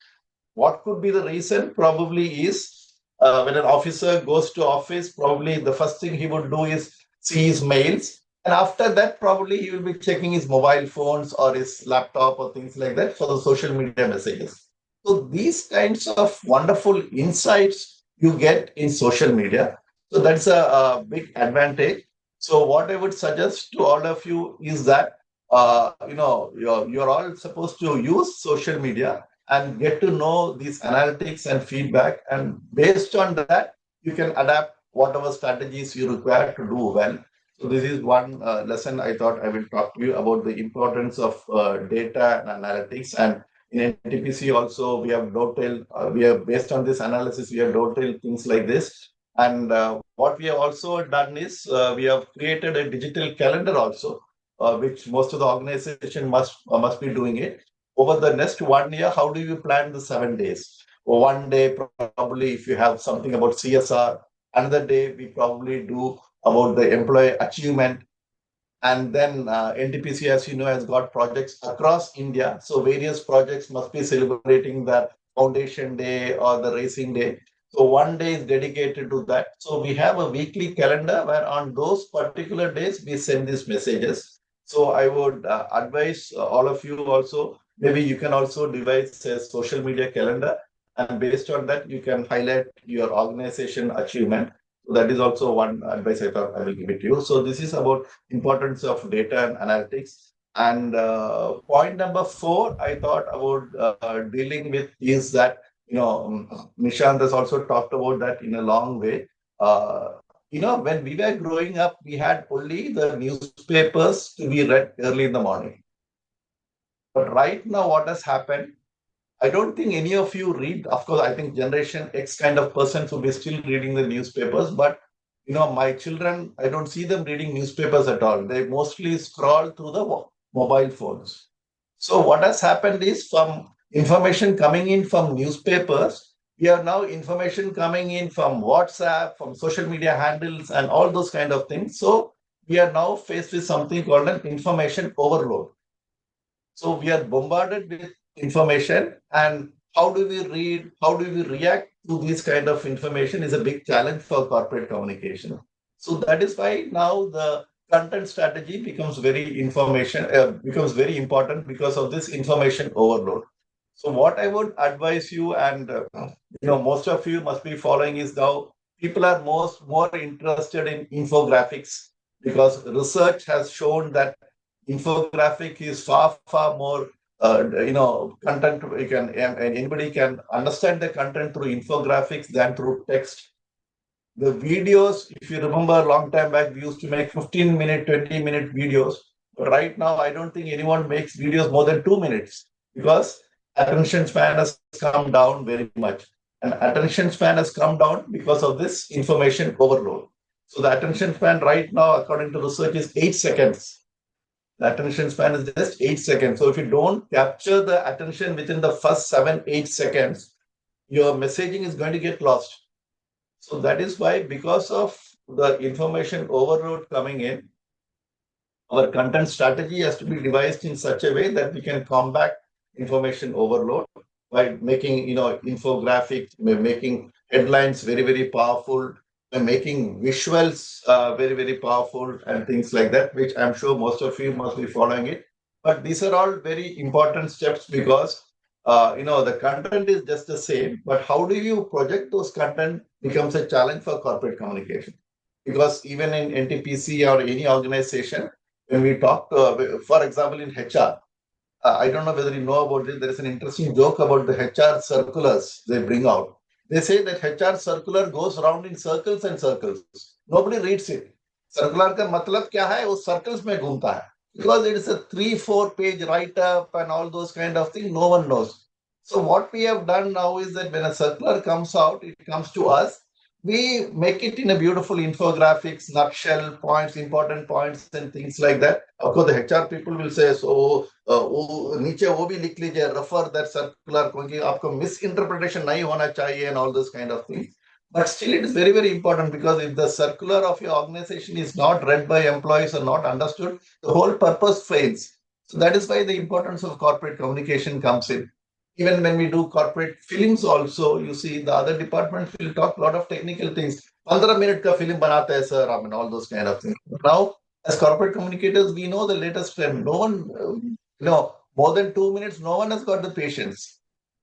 S4: What could be the reason? Probably is when an officer goes to office, probably the first thing he would do is see his mails. And after that, probably he will be checking his mobile phones or his laptop or things like that for the social media messages. So these kinds of wonderful insights you get in social media. So that's a big advantage. So what I would suggest to all of you is that, you're all supposed to use social media and get to know these analytics and feedback. And based on that, you can adapt whatever strategies you require to do well. So this is one lesson I thought I will talk to you about, the importance of data and analytics. And in NTPC also, we have dovetail, based on this analysis, we have dovetail things like this. And what we have also done is we have created a digital calendar also, which most of the organization must be doing it. Over the next 1 year, how do you plan the 7 days? Or one day, probably, if you have something about CSR, Another day, we probably do about the employee achievement. And then NTPC, as you know, has got projects across India. So various projects must be celebrating the Foundation Day or the Racing Day. So one day is dedicated to that. So we have a weekly calendar where on those particular days we send these messages. So I would advise all of you also, maybe you can also devise a social media calendar, and based on that you can highlight your organization achievement. So that is also one advice I thought I will give it to you. So this is about importance of data and analytics. And point number 4, I thought about dealing with is that, Nishant has also talked about that in a long way. When we were growing up, we had only the newspapers to be read early in the morning. But right now, what has happened? I don't think any of you read. Of course, I think Generation X kind of persons will be still reading the newspapers. But my children, I don't see them reading newspapers at all. They mostly scroll through the mobile phones. So what has happened is, from information coming in from newspapers, we have now information coming in from WhatsApp, from social media handles, and all those kind of things. So we are now faced with something called an information overload. So we are bombarded with information, and how do we read, how do we react to this kind of information is a big challenge for corporate communication. So that is why now the content strategy becomes very important because of this information overload. So what I would advise you, and most of you must be following, is now people are more interested in infographics, because research has shown that infographic is far more content. Anybody can understand the content through infographics than through text. The videos, if you remember a long time back, we used to make 15-minute, 20-minute videos. But right now, I don't think anyone makes videos more than 2 minutes, because attention span has come down very much. And attention span has come down because of this information overload. So the attention span right now, according to research, is 8 seconds. The attention span is just 8 seconds. So if you don't capture the attention within the first 7-8 seconds, your messaging is going to get lost. So that is why, because of the information overload coming in, our content strategy has to be devised in such a way that we can combat information overload by making, infographics, making headlines very powerful, by making visuals very powerful, and things like that, which I'm sure most of you must be following it. But these are all very important steps, because the content is just the same, but how do you project those content becomes a challenge for corporate communication. Because even in NTPC or any organization, when we talk to, for example, in HR, I don't know whether you know about it. There is an interesting joke about the HR circulars they bring out. They say that HR circular goes around in circles and circles. Nobody reads it. Circular का मतलब क्या है? वो circles में घूमता है. Because it is a 3-4 page write up and all those kind of things, no one knows. So what we have done now is that when a circular comes out, it comes to us. We make it in a beautiful infographics, nutshell points, important points, and things like that. Of course, the HR people will say, so नीचे वो भी लिख लीजिए, refer that circular, क्योंकि आपको misinterpretation नहीं होना चाहिए, and all those kind of things. But still, it is very important, because if the circular of your organization is not read by employees or not understood, the whole purpose fails. So that is why the importance of corporate communication comes in. Even when we do corporate films also, you see the other departments will talk a lot of technical things. 15 minute ka film banate hai, sir, I mean, all those kind of things. Now, as corporate communicators, we know the latest trend. No one, more than 2 minutes, no one has got the patience.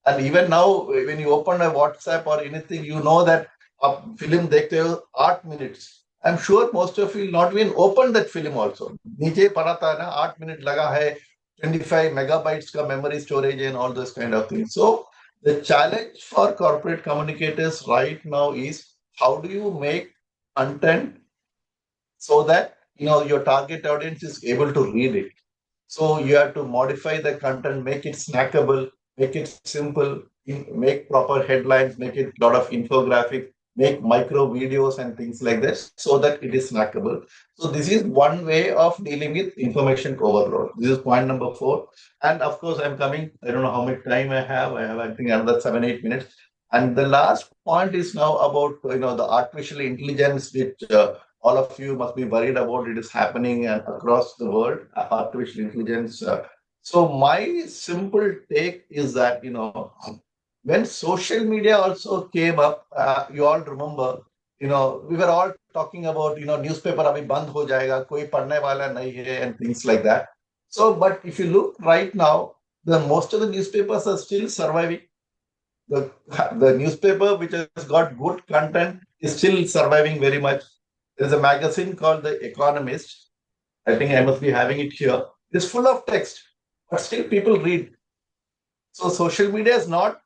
S4: And even now, when you open a WhatsApp or anything, you know that a film dekhte ho 8 minutes. I'm sure most of you will not even open that film also. Niche padha tha na, 8 minute laga hai, 25 megabytes ka memory storage and all those kind of things. So the challenge for corporate communicators right now is, how do you make content so that your target audience is able to read it. So you have to modify the content, make it snackable, make it simple, make proper headlines, make it a lot of infographic, make micro videos and things like this, so that it is snackable. So this is one way of dealing with information overload. This is point number 4. And of course, I'm coming, I don't know how much time I have. I think another 7-8 minutes. And the last point is now about the artificial intelligence, which all of you must be worried about. It is happening and across the world. Artificial intelligence. So my simple take is that when social media also came up, you all remember, we were all talking about newspaper abhi band ho jayega, koi padhne wala nahi hai, and things like that. So, but if you look right now, the most of the newspapers are still surviving. the the newspaper which has got good content is still surviving very much. There's a magazine called The Economist. I think I must be having it here. It's full of text, but still people read. So social media has not,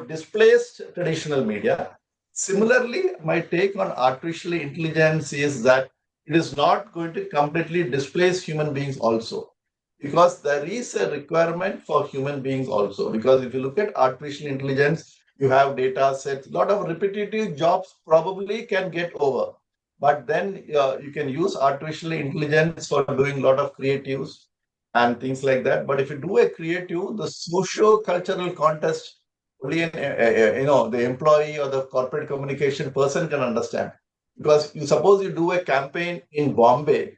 S4: displaced traditional media. Similarly, my take on artificial intelligence is that it is not going to completely displace human beings also, because there is a requirement for human beings also. Because if you look at artificial intelligence, you have data sets, a lot of repetitive jobs probably can get over, but then you can use artificial intelligence for doing a lot of creatives and things like that. But if you do a creative, the socio-cultural context only the employee or the corporate communication person can understand. Because you suppose you do a campaign in Bombay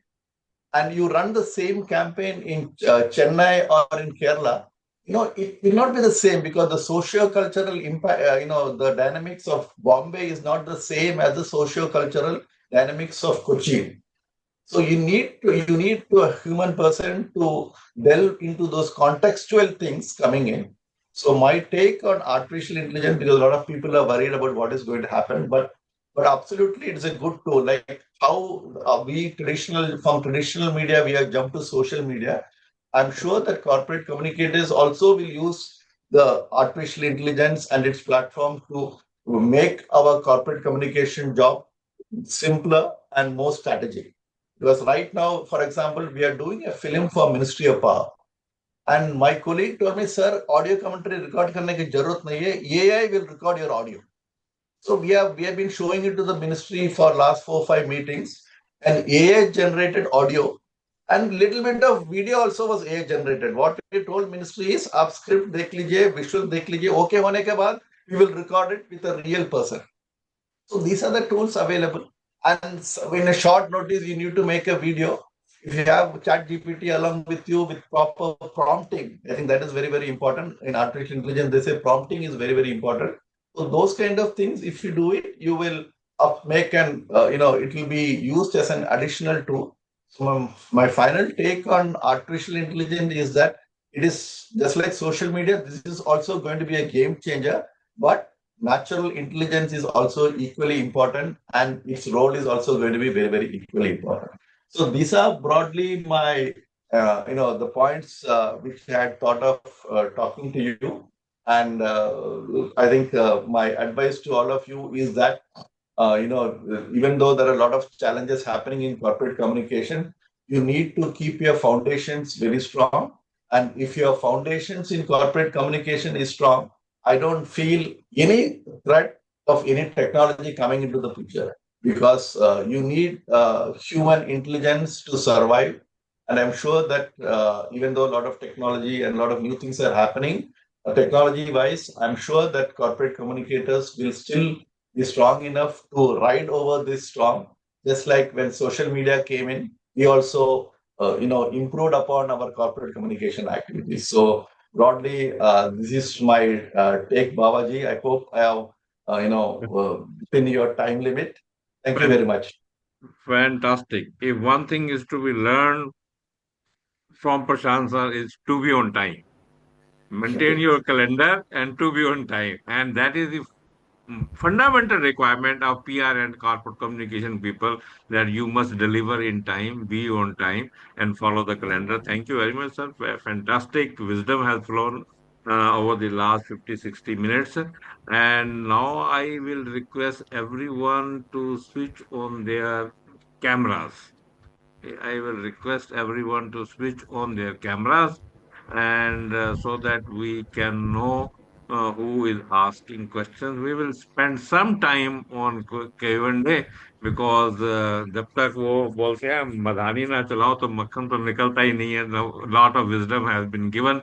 S4: and you run the same campaign in Chennai or in Kerala, it will not be the same, because the socio-cultural impact, the dynamics of Bombay is not the same as the socio-cultural dynamics of Kochi. So you need a human person to delve into those contextual things coming in. So my take on artificial intelligence, because a lot of people are worried about what is going to happen, but absolutely it's a good tool. Like how we traditional media we have jumped to social media. I'm sure that corporate communicators also will use the artificial intelligence and its platform to make our corporate communication job simpler and more strategic. Because right now, for example, we are doing a film for Ministry of Power. And my colleague told me, sir, audio commentary record karne ki zarurat nahi hai. AI will record your audio. So we have been showing it to the ministry for last 4 5 meetings, and AI generated audio and little bit of video also was AI generated. What we told ministry is, आप script देख लीजिए, visual देख लीजिए, okay होने के बाद we will record it with a real person. So these are the tools available. And in a short notice, you need to make a video. If you have Chat GPT along with you with proper prompting, I think that is very, very important. In artificial intelligence, they say prompting is very, very important. So those kind of things, if you do it, you will make it will be used as an additional tool. So my final take on artificial intelligence is that it is just like social media. This is also going to be a game changer, but natural intelligence is also equally important, and its role is also going to be very, very equally important. So these are broadly my, the points which I had thought of talking to you. And I think my advice to all of you is that, even though there are a lot of challenges happening in corporate communication, you need to keep your foundations very strong. And if your foundations in corporate communication is strong, I don't feel any threat of any technology coming into the picture, because you need human intelligence to survive. And I'm sure that even though a lot of technology and a lot of new things are happening, technology wise, I'm sure that corporate communicators will still be strong enough to ride over this storm. Just like when social media came in, we also, improved upon our corporate communication activities. So broadly, this is my take, Babaji. I hope I have, within your time limit. Thank you very much.
S1: Fantastic. If one thing is to be learned from Prashant sir is to be on time. Maintain your calendar and to be on time. And that is the fundamental requirement of PR and corporate communication people, that you must deliver in time, be on time, and follow the calendar. Thank you very much, sir. Fantastic wisdom has flown over the last 50, 60 minutes. And now I will request everyone to switch on their cameras. I will request everyone to switch on their cameras, and so that we can know who is asking questions. We will spend some time on Q&A, because जब तक वो बोलते हैं मधानी ना चलाओ तो मक्खन तो निकलता ही नहीं है. Lot of wisdom has been given,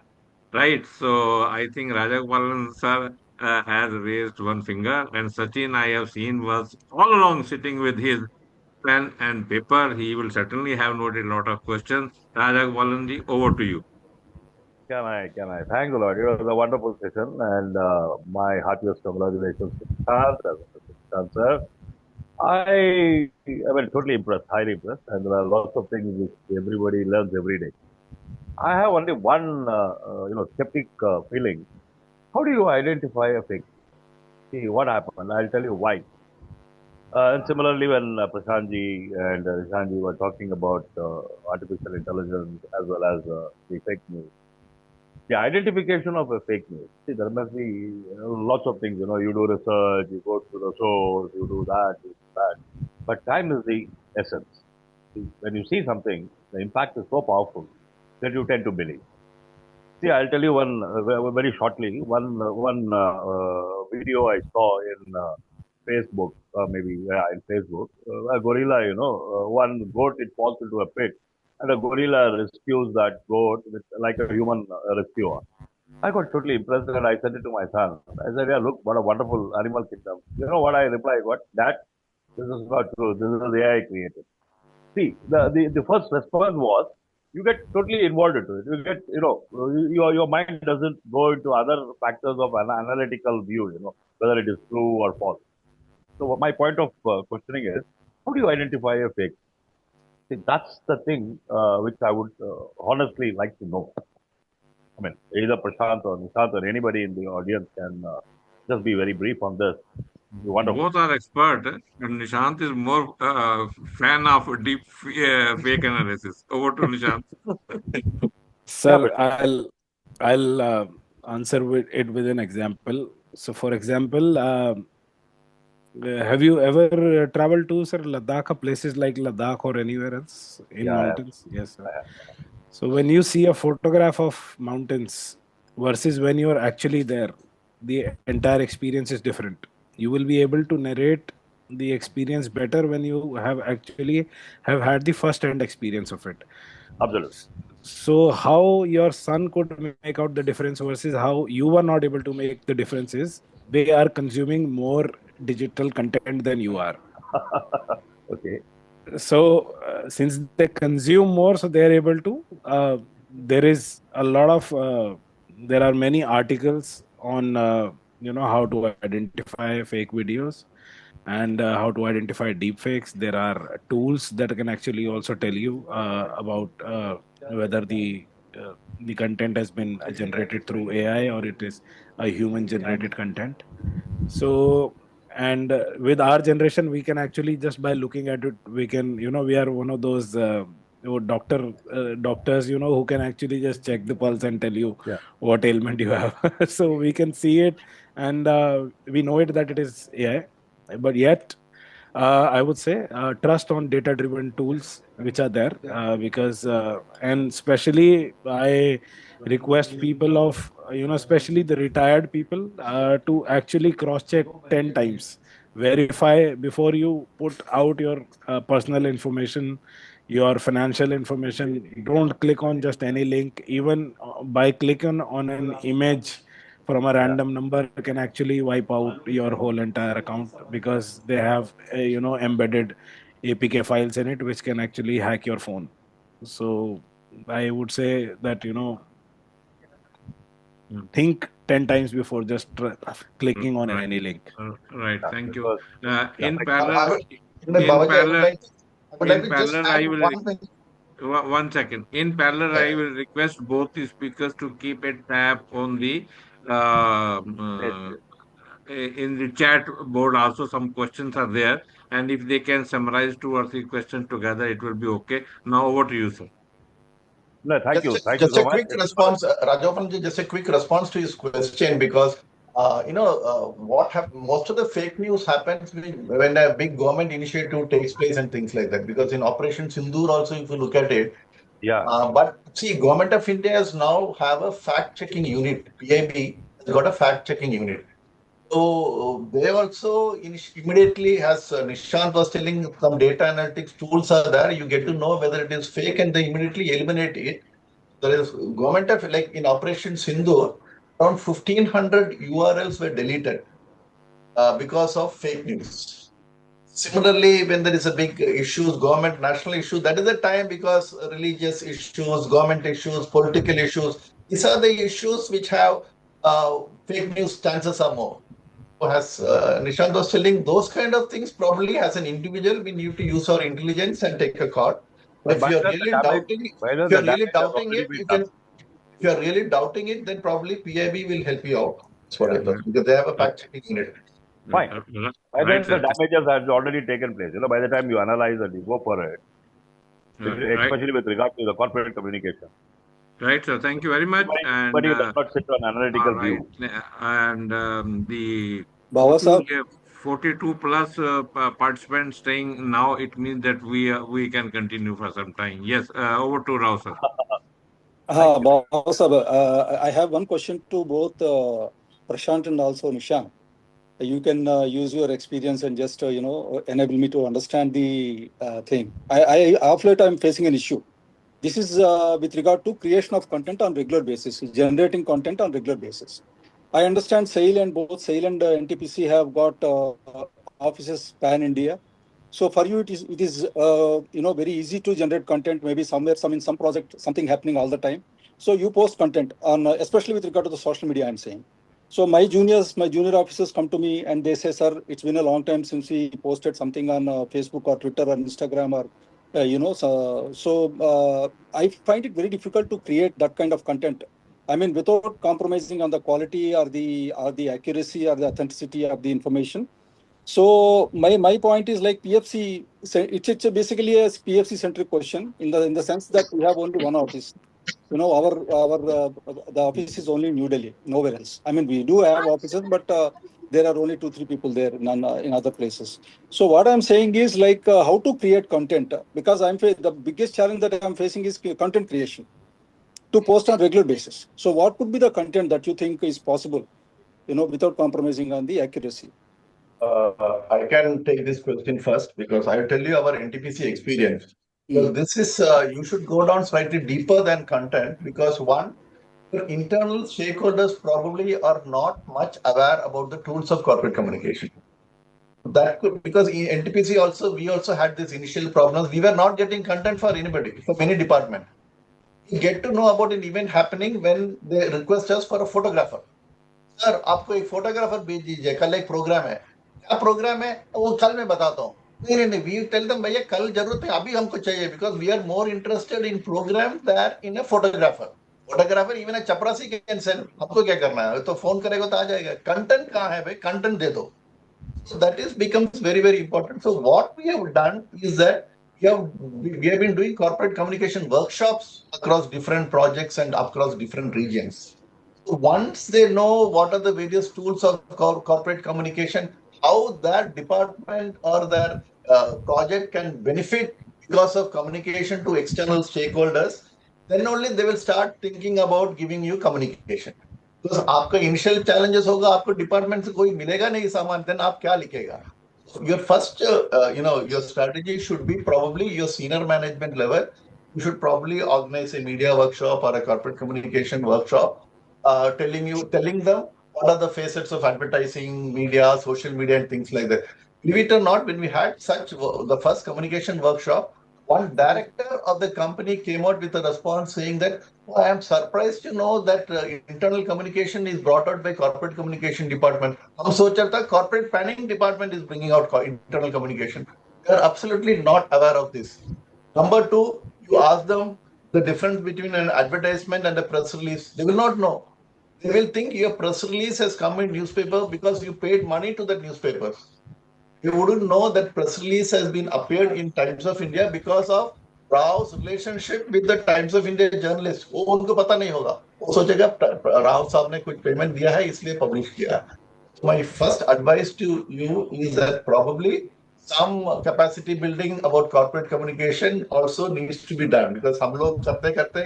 S1: right? So I think Rajagopalan sir has raised one finger, and Sachin I have seen was all along sitting with his pen and paper. He will certainly have noted a lot of questions. Rajagopal, over to you.
S5: Can I? Thanks a lot. It was a wonderful session, and my heartiest congratulations to Prashant as well as to Prashant, sir. I mean, totally impressed, highly impressed, and there are lots of things which everybody learns every day. I have only one, skeptic feeling. How do you identify a fake? See, what happened? I'll tell you why. And similarly, when Prashantji and Ishanji were talking about artificial intelligence as well as the fake news, the identification of a fake news. See, there must be lots of things. You do research, you go to the source, you do that, you do that. But time is the essence. See, when you see something, the impact is so powerful that you tend to believe. See, I'll tell you one very shortly. One video I saw in Facebook, maybe in Facebook. A gorilla, one goat it falls into a pit, and a gorilla rescues that goat with like a human rescuer. I got totally impressed and I sent it to my son. I said, "Yeah, look, what a wonderful animal kingdom." You know what I replied? What? That this is not true. This is AI created. See, the first response was you get totally involved into it. You get, your mind doesn't go into other factors of an analytical view, whether it is true or false. So my point of questioning is, how do you identify a fake? See, that's the thing which I would honestly like to know. I mean, either Prashant or Nishant or anybody in the audience can just be very brief on this. It'd be wonderful.
S1: Both are expert, and Nishant is more fan of deep fake analysis. Over to Nishant.
S5: Yeah,
S3: Sir, I'll answer with it with an example. So, for example, have you ever traveled to, sir, Ladakh, or places like Ladakh or anywhere else in
S5: yeah,
S3: mountains? Yes, sir. So when you see a photograph of mountains versus when you are actually there, the entire experience is different. You will be able to narrate the experience better when you have actually have had the first hand experience of it.
S5: absolutely.
S3: So how your son could make out the difference versus how you were not able to make the difference is they are consuming more digital content than you are.
S5: Okay.
S3: So since they consume more, so they are able to there is a lot of there are many articles on how to identify fake videos and how to identify deep fakes. There are tools that can actually also tell you about whether the content has been generated through AI or it is a human generated content. So and with our generation we can actually just by looking at it we can we are one of those doctors who can actually just check the pulse and tell you
S5: Yeah.
S3: what ailment you have. So we can see it and we know it that it is AI, but yet I would say trust on data driven tools which are there because and especially I request people of especially the retired people to actually cross check 10 times, verify before you put out your personal information, your financial information. Don't click on just any link. Even by clicking on an image from a
S5: Yeah.
S3: random number can actually wipe out your whole entire account because they have embedded APK files in it which can actually hack your phone. So I would say that
S1: Mm,
S3: think 10 times before just clicking on
S1: Right.
S3: any link.
S1: Right.
S5: Yeah.
S1: Thank you.
S5: Because yeah.
S1: In
S4: I
S1: parallel,
S4: would,
S1: in
S4: Babaji,
S1: parallel,
S4: I would like
S1: in
S4: to just
S1: parallel,
S4: add
S1: I will
S4: one thing.
S1: one second. In parallel, I
S4: Yeah.
S1: will request both the speakers to keep a tab on the uh,
S5: Yes,
S1: uh,
S5: yes.
S1: in the chat board. Also, some questions are there, and if they can summarize two or three questions together, it will be okay. Now, over to you, sir.
S5: No, thank you. Thank you
S4: Just
S5: so
S4: a
S5: much.
S4: quick response, Rajavan, just a quick response to his question because most of the fake news happens when a big government initiative takes place and things like that. Because in Operation Sindoor, also, if you look at it,
S5: Yeah.
S4: but see, Government of India has now have a fact checking unit. PIB has got a fact checking unit. So they also immediately, as Nishant was telling, some data analytics tools are there. You get to know whether it is fake, and they immediately eliminate it. There is government of like in Operation Sindoor. around 1,500 URLs were deleted because of fake news. Similarly, when there is a big issues, government, national issue, that is the time because religious issues, government issues, political issues, these are the issues which have fake news chances are more. So as Nishant was telling, those kind of things probably as an individual, we need to use our intelligence and take a call.
S5: But
S4: If
S5: by
S4: you're
S5: then the
S4: really
S5: damage,
S4: doubting,
S5: by then
S4: if
S5: the
S4: you're really
S5: damage has
S4: doubting
S5: already
S4: it,
S5: been
S4: you
S5: done.
S4: can, if you're really doubting it, then probably PIB will help you out. That's what I
S1: Yeah.
S4: thought, because they have a fact checking unit.
S5: Fine. By
S1: Right,
S5: then the
S1: sir.
S5: damages has already taken place. By the time you analyze and you go for it,
S1: Right,
S5: especially with regard to the corporate communication.
S1: right, sir. Thank you very much. And
S5: Anybody does not sit on
S1: all
S5: analytical
S1: right,
S5: view.
S1: and the
S6: Bhava sir,
S1: 42 plus participants staying now, it means that we can continue for some time. Yes, over to Rao, sir.
S5: Thank you.
S6: Bhava sir, I have one question to both Prashant and also Nishan. You can use your experience and just enable me to understand the thing. I of late I'm facing an issue. This is with regard to creation of content on regular basis, generating content on regular basis. I understand SAIL and both SAIL and NTPC have got offices pan India. So for you, it is very easy to generate content. Maybe somewhere, some project, something happening all the time. So you post content on, especially with regard to the social media. I'm saying. So my junior officers come to me and they say, "Sir, it's been a long time since we posted something on Facebook or Twitter or Instagram or I find it very difficult to create that kind of content. I mean, without compromising on the quality or the accuracy or the authenticity of the information. So my point is like PFC. It's basically a PFC centric question in the sense that we have only one office. Our the office is only in New Delhi, nowhere else. I mean, we do have offices, but there are only 2-3 people there, none in other places. So what I'm saying is like how to create content because the biggest challenge that I'm facing is content creation to post on regular basis. So what could be the content that you think is possible, without compromising on the accuracy?
S4: I can take this question first because I'll tell you our NTPC experience. Because this is, you should go down slightly deeper than content because one, your internal stakeholders probably are not much aware about the tools of corporate communication. That could, because in NTPC also, we also had these initial problems. We were not getting content for anybody, for any department. We get to know about an event happening when they request us for a photographer. Sir आपको एक photographer भेज दीजिए कल एक programme है क्या programme है वो कल मैं बताता हूँ नहीं नहीं नहीं वी टेल देम भैया कल जरूरत है अभी हमको चाहिए because we are more interested in program that in a photographer even a chaprasi can send हमको क्या करना है तो फोन करेगा तो आ जाएगा कंटेंट कहाँ है भाई कंटेंट दे दो so that is becomes very very important. So what we have done is that we have been doing corporate communication workshops across different projects and across different regions. So once they know what are the various tools of corporate communication, how that department or their project can benefit because of communication to external stakeholders, then only they will start thinking about giving you communication. तो आपका initial challenges होगा आपको department से कोई मिलेगा नहीं सामान then आप क्या लिखेगा your first your strategy should be probably your senior management level. You should probably organize a media workshop or a corporate communication workshop telling them what are the facets of advertising media social media and things like that. Believe it or not, when we had such the first communication workshop, one director of the company came out with a response saying that, "Oh, I am surprised to know that internal communication is brought out by corporate communication department. हम सोच रहा था corporate planning department is bringing out internal communication." They are absolutely not aware of this. Number two, you ask them the difference between an advertisement and a press release. They will not know. They will think your press release has come in newspaper because you paid money to the newspaper. You wouldn't know that press release has been appeared in Times of India because of Rao's relationship with the Times of India journalist. वो उनको पता नहीं होगा वो सोचेगा राव साहब ने कुछ पेमेंट दिया है इसलिए पब्लिश किया है. My first advice to you is that probably some capacity building about corporate communication also needs to be done because हम लोग करते करते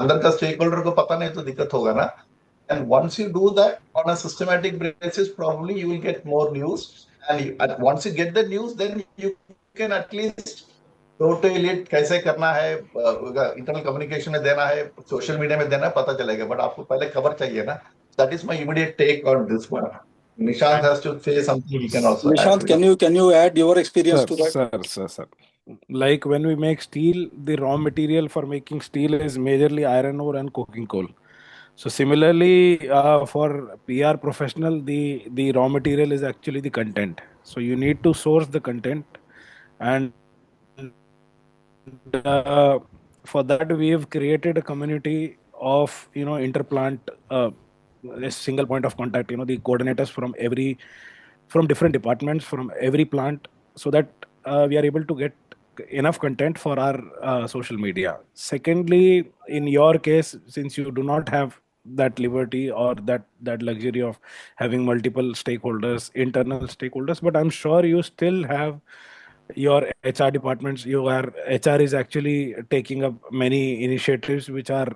S4: अंदर का stakeholder को पता नहीं तो दिक्कत होगा ना. And once you do that on a systematic basis, probably you will get more news. And once you get the news, then you can at least total it कैसे करना है इंटरनल कम्युनिकेशन में देना है सोशल मीडिया में देना है पता चलेगा बट आपको पहले खबर चाहिए ना That is my immediate take on this one. Nishant has to say something. He can also add
S6: Nishant,
S4: to it.
S6: can you add your experience
S3: Sir,
S6: to that?
S3: sir. Like when we make steel, the raw material for making steel is majorly iron ore and coking coal. So similarly, for PR professional, the raw material is actually the content. So you need to source the content, and for that we have created a community of interplant. A single point of contact, the coordinators from different departments from every plant, so that we are able to get enough content for our social media. Secondly, in your case, since you do not have that liberty or that luxury of having multiple stakeholders, internal stakeholders, but I'm sure you still have your HR departments. Your HR is actually taking up many initiatives which are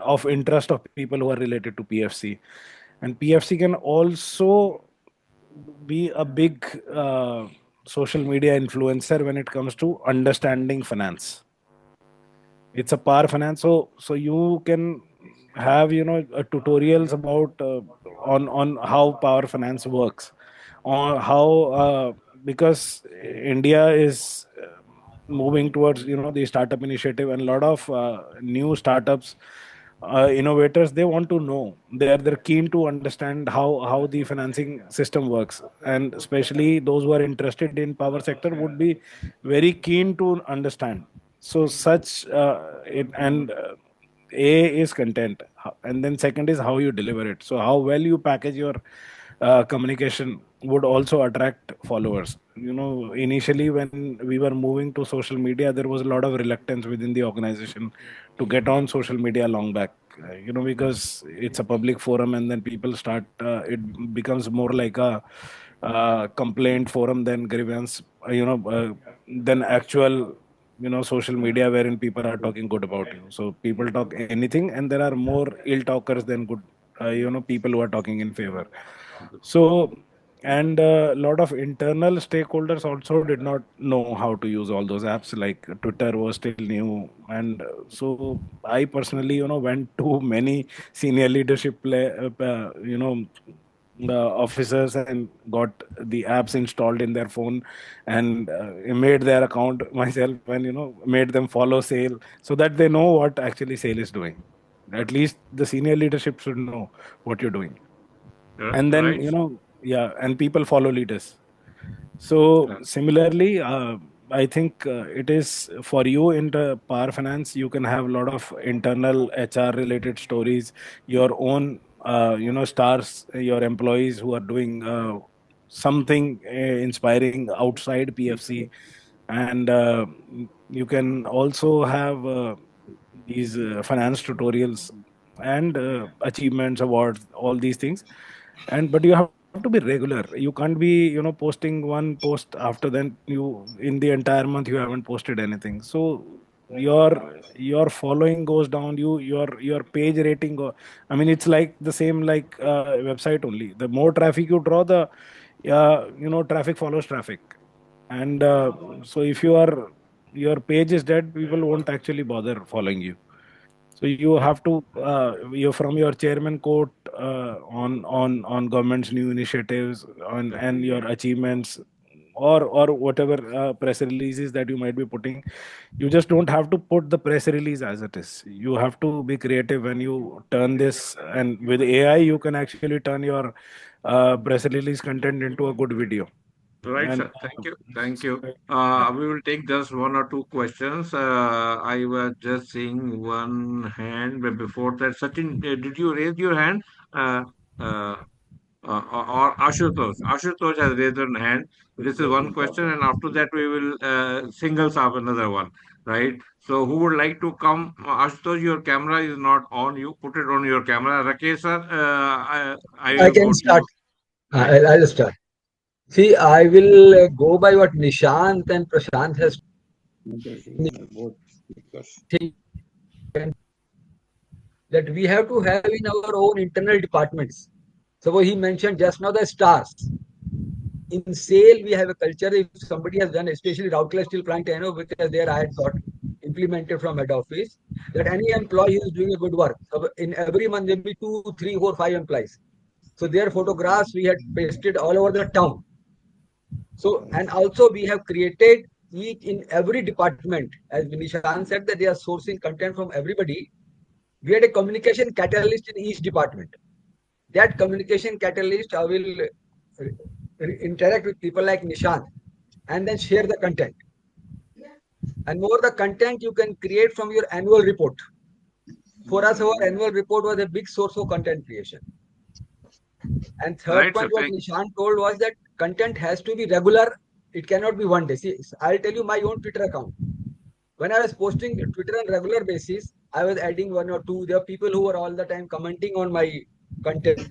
S3: of interest of people who are related to PFC, and PFC can also be a big social media influencer when it comes to understanding finance. It's a par finance, so you can have tutorials about on how power finance works, on how because India is moving towards the startup initiative, and a lot of new startups, innovators, they want to know, they're keen to understand how the financing system works, and especially those who are interested in power sector would be very keen to understand. So such it and A is content, and then second is how you deliver it. So how well you package your communication would also attract followers. Initially when we were moving to social media, there was a lot of reluctance within the organization to get on social media long back. Because it's a public forum, and then people start. It becomes more like a complaint forum than grievance. Than actual social media wherein people are talking good about you. So people talk anything, and there are more ill talkers than good people who are talking in favor. So, and a lot of internal stakeholders also did not know how to use all those apps. Like Twitter was still new, and so I personally went to many senior leadership officers, and got the apps installed in their phone, and made their account myself, and made them follow sale, so that they know what actually sale is doing. At least the senior leadership should know what you're doing. And then
S1: Right.
S3: yeah, and people follow leaders. So similarly, I think it is for you in the power finance. You can have a lot of internal HR related stories, your own, stars, your employees who are doing something inspiring outside PFC, and you can also have these finance tutorials and achievements, awards, all these things. And but you have to be regular. You can't be posting one post after then you in the entire month you haven't posted anything. So your following goes down, your page rating I mean, it's like the same like website only. The more traffic you draw, the traffic follows traffic. And so if your page is dead, people won't actually bother following you. So you have to you from your chairman quote on government's new initiatives on and your achievements, or whatever press releases that you might be putting. You just don't have to put the press release as it is. You have to be creative when you turn this, and with AI you can actually turn your press release content into a good video.
S1: Right,
S3: And
S1: sir. Thank you. Thank you. We will take just one or two questions. I was just seeing one hand, but before that, Sachin, did you raise your hand? Uh, uh, or Ashutosh. Ashutosh has raised an hand. This is one question, and after that, we will singles up another one, right? So, who would like to come? Ashutosh, your camera is not on. You put it on your camera. Rakesh, sir, I
S7: I
S1: will
S7: can
S1: go to
S7: start.
S1: you. Right.
S7: I'll start. See, I will go by what Nishant and Prashant has said, that we have to have in our own internal departments. So what he mentioned just now, the stars. In sale, we have a culture. If somebody has done, especially Routledge Steel plant, I know because there I had got implemented from head office. that any employee is doing a good work. So in every month, there will be 2, 3, 4, 5 employees. So their photographs we had pasted all over the town. So, and also we have created each in every department, as Nishan said that they are sourcing content from everybody. We had a communication catalyst in each department. That communication catalyst will interact with people like Nishan and then share the content. And more the content you can create from your annual report. For us, our annual report was a big source of content creation. And third
S1: Right,
S7: point,
S1: sir.
S7: what Nishan told was that content has to be regular. It cannot be one day. See, I'll tell you my own Twitter account. When I was posting Twitter on regular basis, I was adding one or two. There are people who were all the time commenting on my content.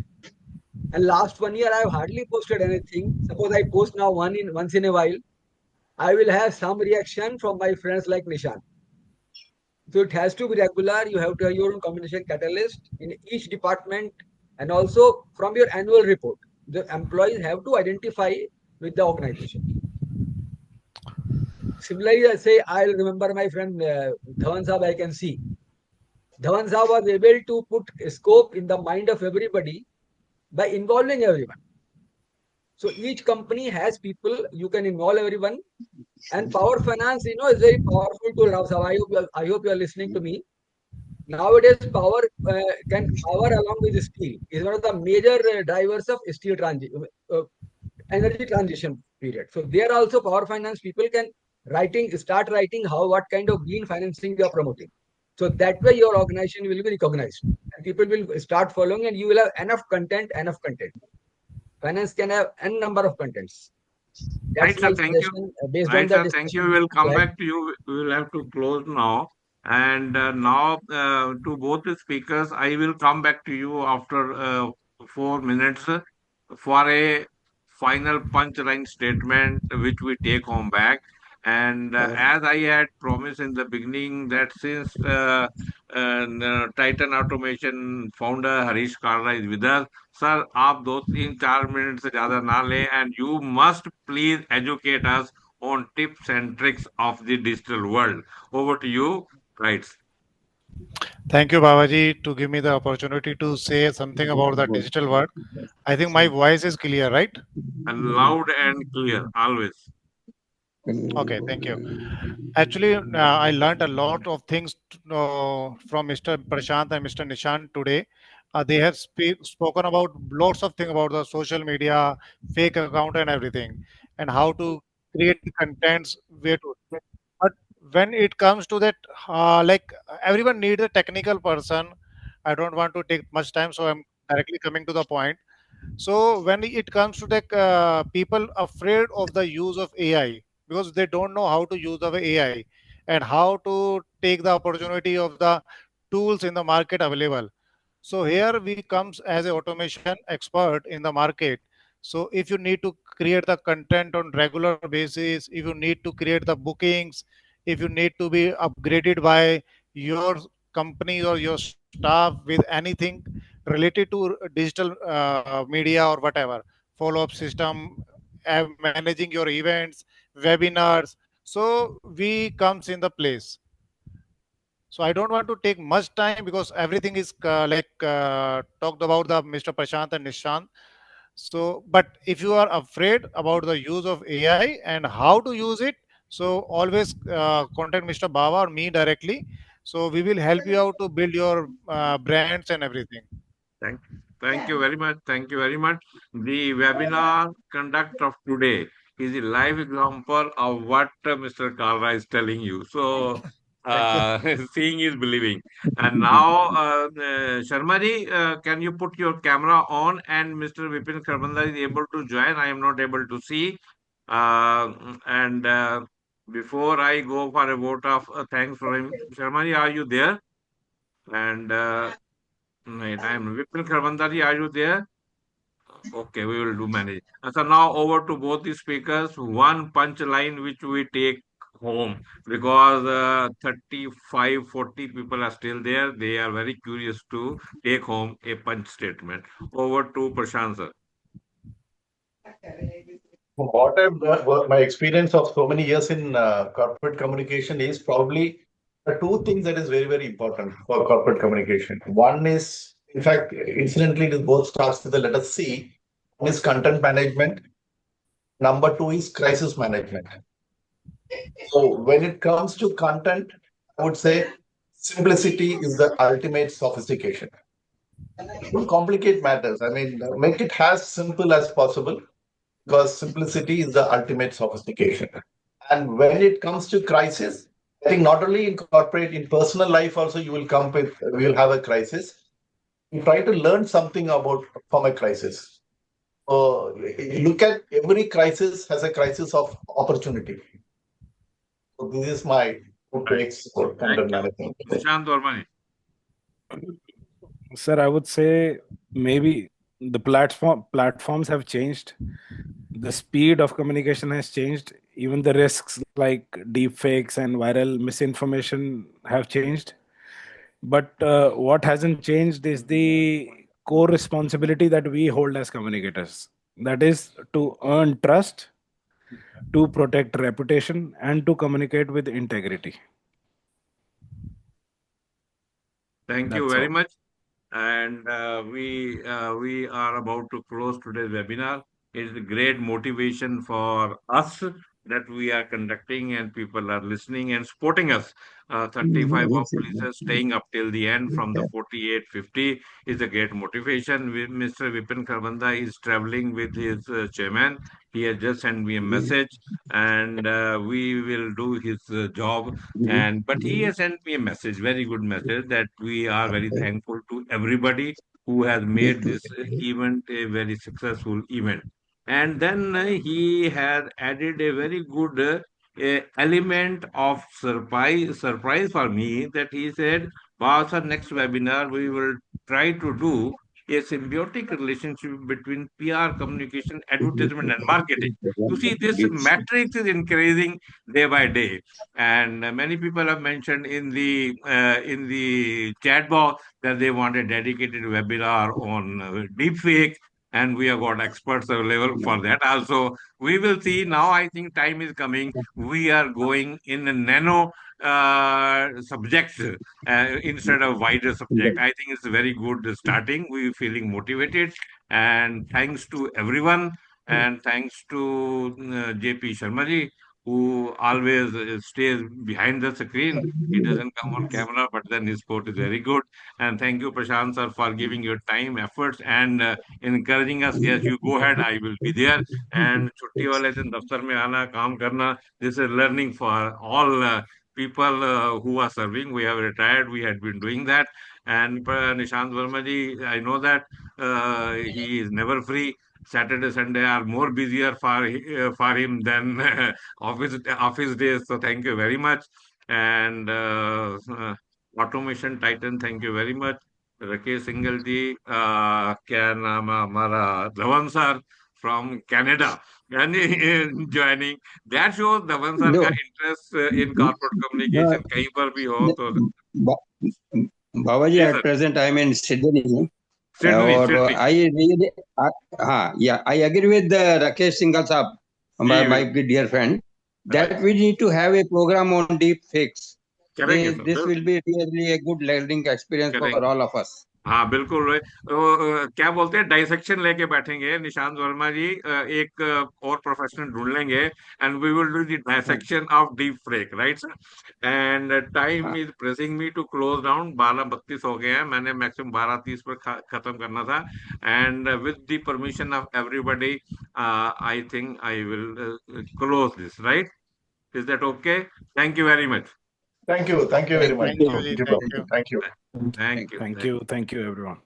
S7: And last 1 year, I have hardly posted anything. Suppose I post now once in a while, I will have some reaction from my friends like Nishan. So it has to be regular. You have to have your own communication catalyst in each department, and also from your annual report. The employees have to identify with the organization. Similarly, I say I'll remember my friend Dhawan Saab, I can see. Dhawan Saab was able to put a scope in the mind of everybody by involving everyone. So each company has people, you can involve everyone. And power finance, is very powerful tool. Now, so I hope you are listening to me. Nowadays, power along with steel is one of the major drivers of uh, energy transition period. So there also power finance people can start writing what kind of green financing you are promoting. So that way your organization will be recognized and people will start following and you will have enough content, enough content. Finance can have n number of contents. That's
S1: Right,
S7: my
S1: sir. Thank you.
S7: suggestion based on
S1: Right,
S7: the
S1: sir. Thank you.
S7: discussion
S1: We will
S7: we
S1: come
S7: had.
S1: back to you. We will have to close now. And now, to both the speakers, I will come back to you after 4 minutes for a final punchline statement which we take home back. And as I had promised in the beginning, that since Titan Automation founder Harish Kalra is with us, sir आप 2 3 4 minute से ज्यादा ना लें and you must please educate us on tips and tricks of the digital world. Over to you, right?
S8: Thank you, Babaji, to give me the opportunity to say something about the digital world. I think my voice is clear, right?
S1: And loud and clear, always.
S8: Okay, thank you. Actually, I learned a lot of things from Mr. Prashant and Mr. Nishan today. They have spoken about lots of things about the social media, fake account, and everything, and how to create the contents, where to. But when it comes to that, like everyone needs a technical person. I don't want to take much time, so I'm directly coming to the point. So when it comes to the people afraid of the use of AI because they don't know how to use the AI and how to take the opportunity of the tools in the market available. So here we comes as a automation expert in the market. So if you need to create the content on regular basis, if you need to create the bookings, if you need to be upgraded by your company or your staff with anything related to digital media or whatever, follow-up system, managing your events, webinars. So we comes in the place. So I don't want to take much time because everything is talked about the Mr. Prashant and Nishant. So, but if you are afraid about the use of AI and how to use it, so always contact Mr. Baba or me directly. So we will help you out to build your brands and everything.
S1: Thank, thank you very much. Thank you very much. The webinar conduct of today is a live example of what Mr. Kalra is telling you. So,
S8: Thank you.
S1: seeing is believing. And now, Sharma ji, can you put your camera on? And Mr. Vipin Kharbanda is able to join. I am not able to see. And before I go for a vote of thanks for him, Sharma ji, are you there? And right, I am Vipin Kharbandari. Are you there? Okay, we will do manage. So now over to both the speakers. One punch line which we take home because 35, 40 people are still there. They are very curious to take home a punch statement. Over to Prashant sir.
S4: My experience of so many years in corporate communication is probably There are two things that is very, very important for corporate communication. One is, in fact, incidentally, it both starts with the letter C. One is content management. Number two is crisis management. So when it comes to content, I would say simplicity is the ultimate sophistication. Don't complicate matters. I mean, make it as simple as possible because simplicity is the ultimate sophistication. And when it comes to crisis, I think not only in corporate, in personal life also, you will come with, we will have a crisis. You try to learn something about from a crisis. So look at every crisis as a crisis of opportunity. So this is my two takes for content management.
S1: Nishant Dormani.
S3: Sir, I would say maybe the platforms have changed. The speed of communication has changed. Even the risks like deepfakes and viral misinformation have changed. But what hasn't changed is the core responsibility that we hold as communicators. That is to earn trust, to protect reputation, and to communicate with integrity.
S1: Thank you
S3: That's
S1: very
S3: all.
S1: much. And we are about to close today's webinar. It is a great motivation for us that we are conducting and people are listening and supporting us. 35 workplaces staying up till the end from the 4850 is a great motivation. Mr. Vipin Kharbanda is traveling with his chairman. He has just sent me a message and we will do his job. And but he has sent me a message, very good message, that we are very thankful to everybody who has made this event a very successful event. And then he has added a very good element of surprise for me, that he said, "Wow, sir, next webinar we will try to do a symbiotic relationship between PR, communication, advertisement, and marketing." You see, this matrix is increasing day by day, and many people have mentioned in the chat box that they want a dedicated webinar on deepfake, and we have got experts available for that also. We will see. Now I think time is coming. We are going in a nano subjects instead of wider subject. I think it's a very good starting. We feeling motivated, and thanks to everyone, and thanks to JP Sharma ji, who always stays behind the screen. He doesn't come on camera, but then his sport is very good. And thank you, Prashant sir, for giving your time, efforts, and encouraging us. Yes, you go ahead. I will be there. And छुट्टी वाले दिन दफ्तर में आना, काम करना. This is learning for all people who are serving. We have retired. We had been doing that. And Nishant Verma ji, I know that he is never free. Saturday, Sunday are more busier for him than office days. So thank you very much. And Automation Titan, thank you very much. Rakesh Singhal ji, क्या नाम है हमारा Dhawan sir from Canada, and joining. That shows Dhawan sir
S9: No,
S1: का interest in corporate
S9: no,
S1: communication कहीं पर भी हो तो.
S9: Ba- Babaji,
S1: Yes,
S9: at
S1: sir.
S9: present I am in Sydney.
S1: Sydney,
S9: और
S1: Sydney.
S9: I really, हाँ, yeah, I agree with Rakesh Singhal Saab, my dear friend, that we need to have a program on deep fakes.
S1: करेंगे sir,
S9: This will be really a good learning experience for
S1: करेंगे.
S9: all of us.
S1: हाँ बिल्कुल क्या बोलते हैं, dissection लेके बैठेंगे निशांत वर्मा जी. एक और प्रोफेशनल ढूंढ लेंगे and we will do the dissection of deep fake, right sir. And time is pressing me to close down. 12:32 हो गए हैं. मैंने मैक्सिमम 12:30 पर खत्म करना था. And with the permission of everybody I think I will close this, right. Is that okay? Thank you very much.
S4: Thank you. Thank you very much.
S8: Thank you, Ji. Thank you.
S4: Thank you.
S1: Thank you.
S3: Thank you, everyone.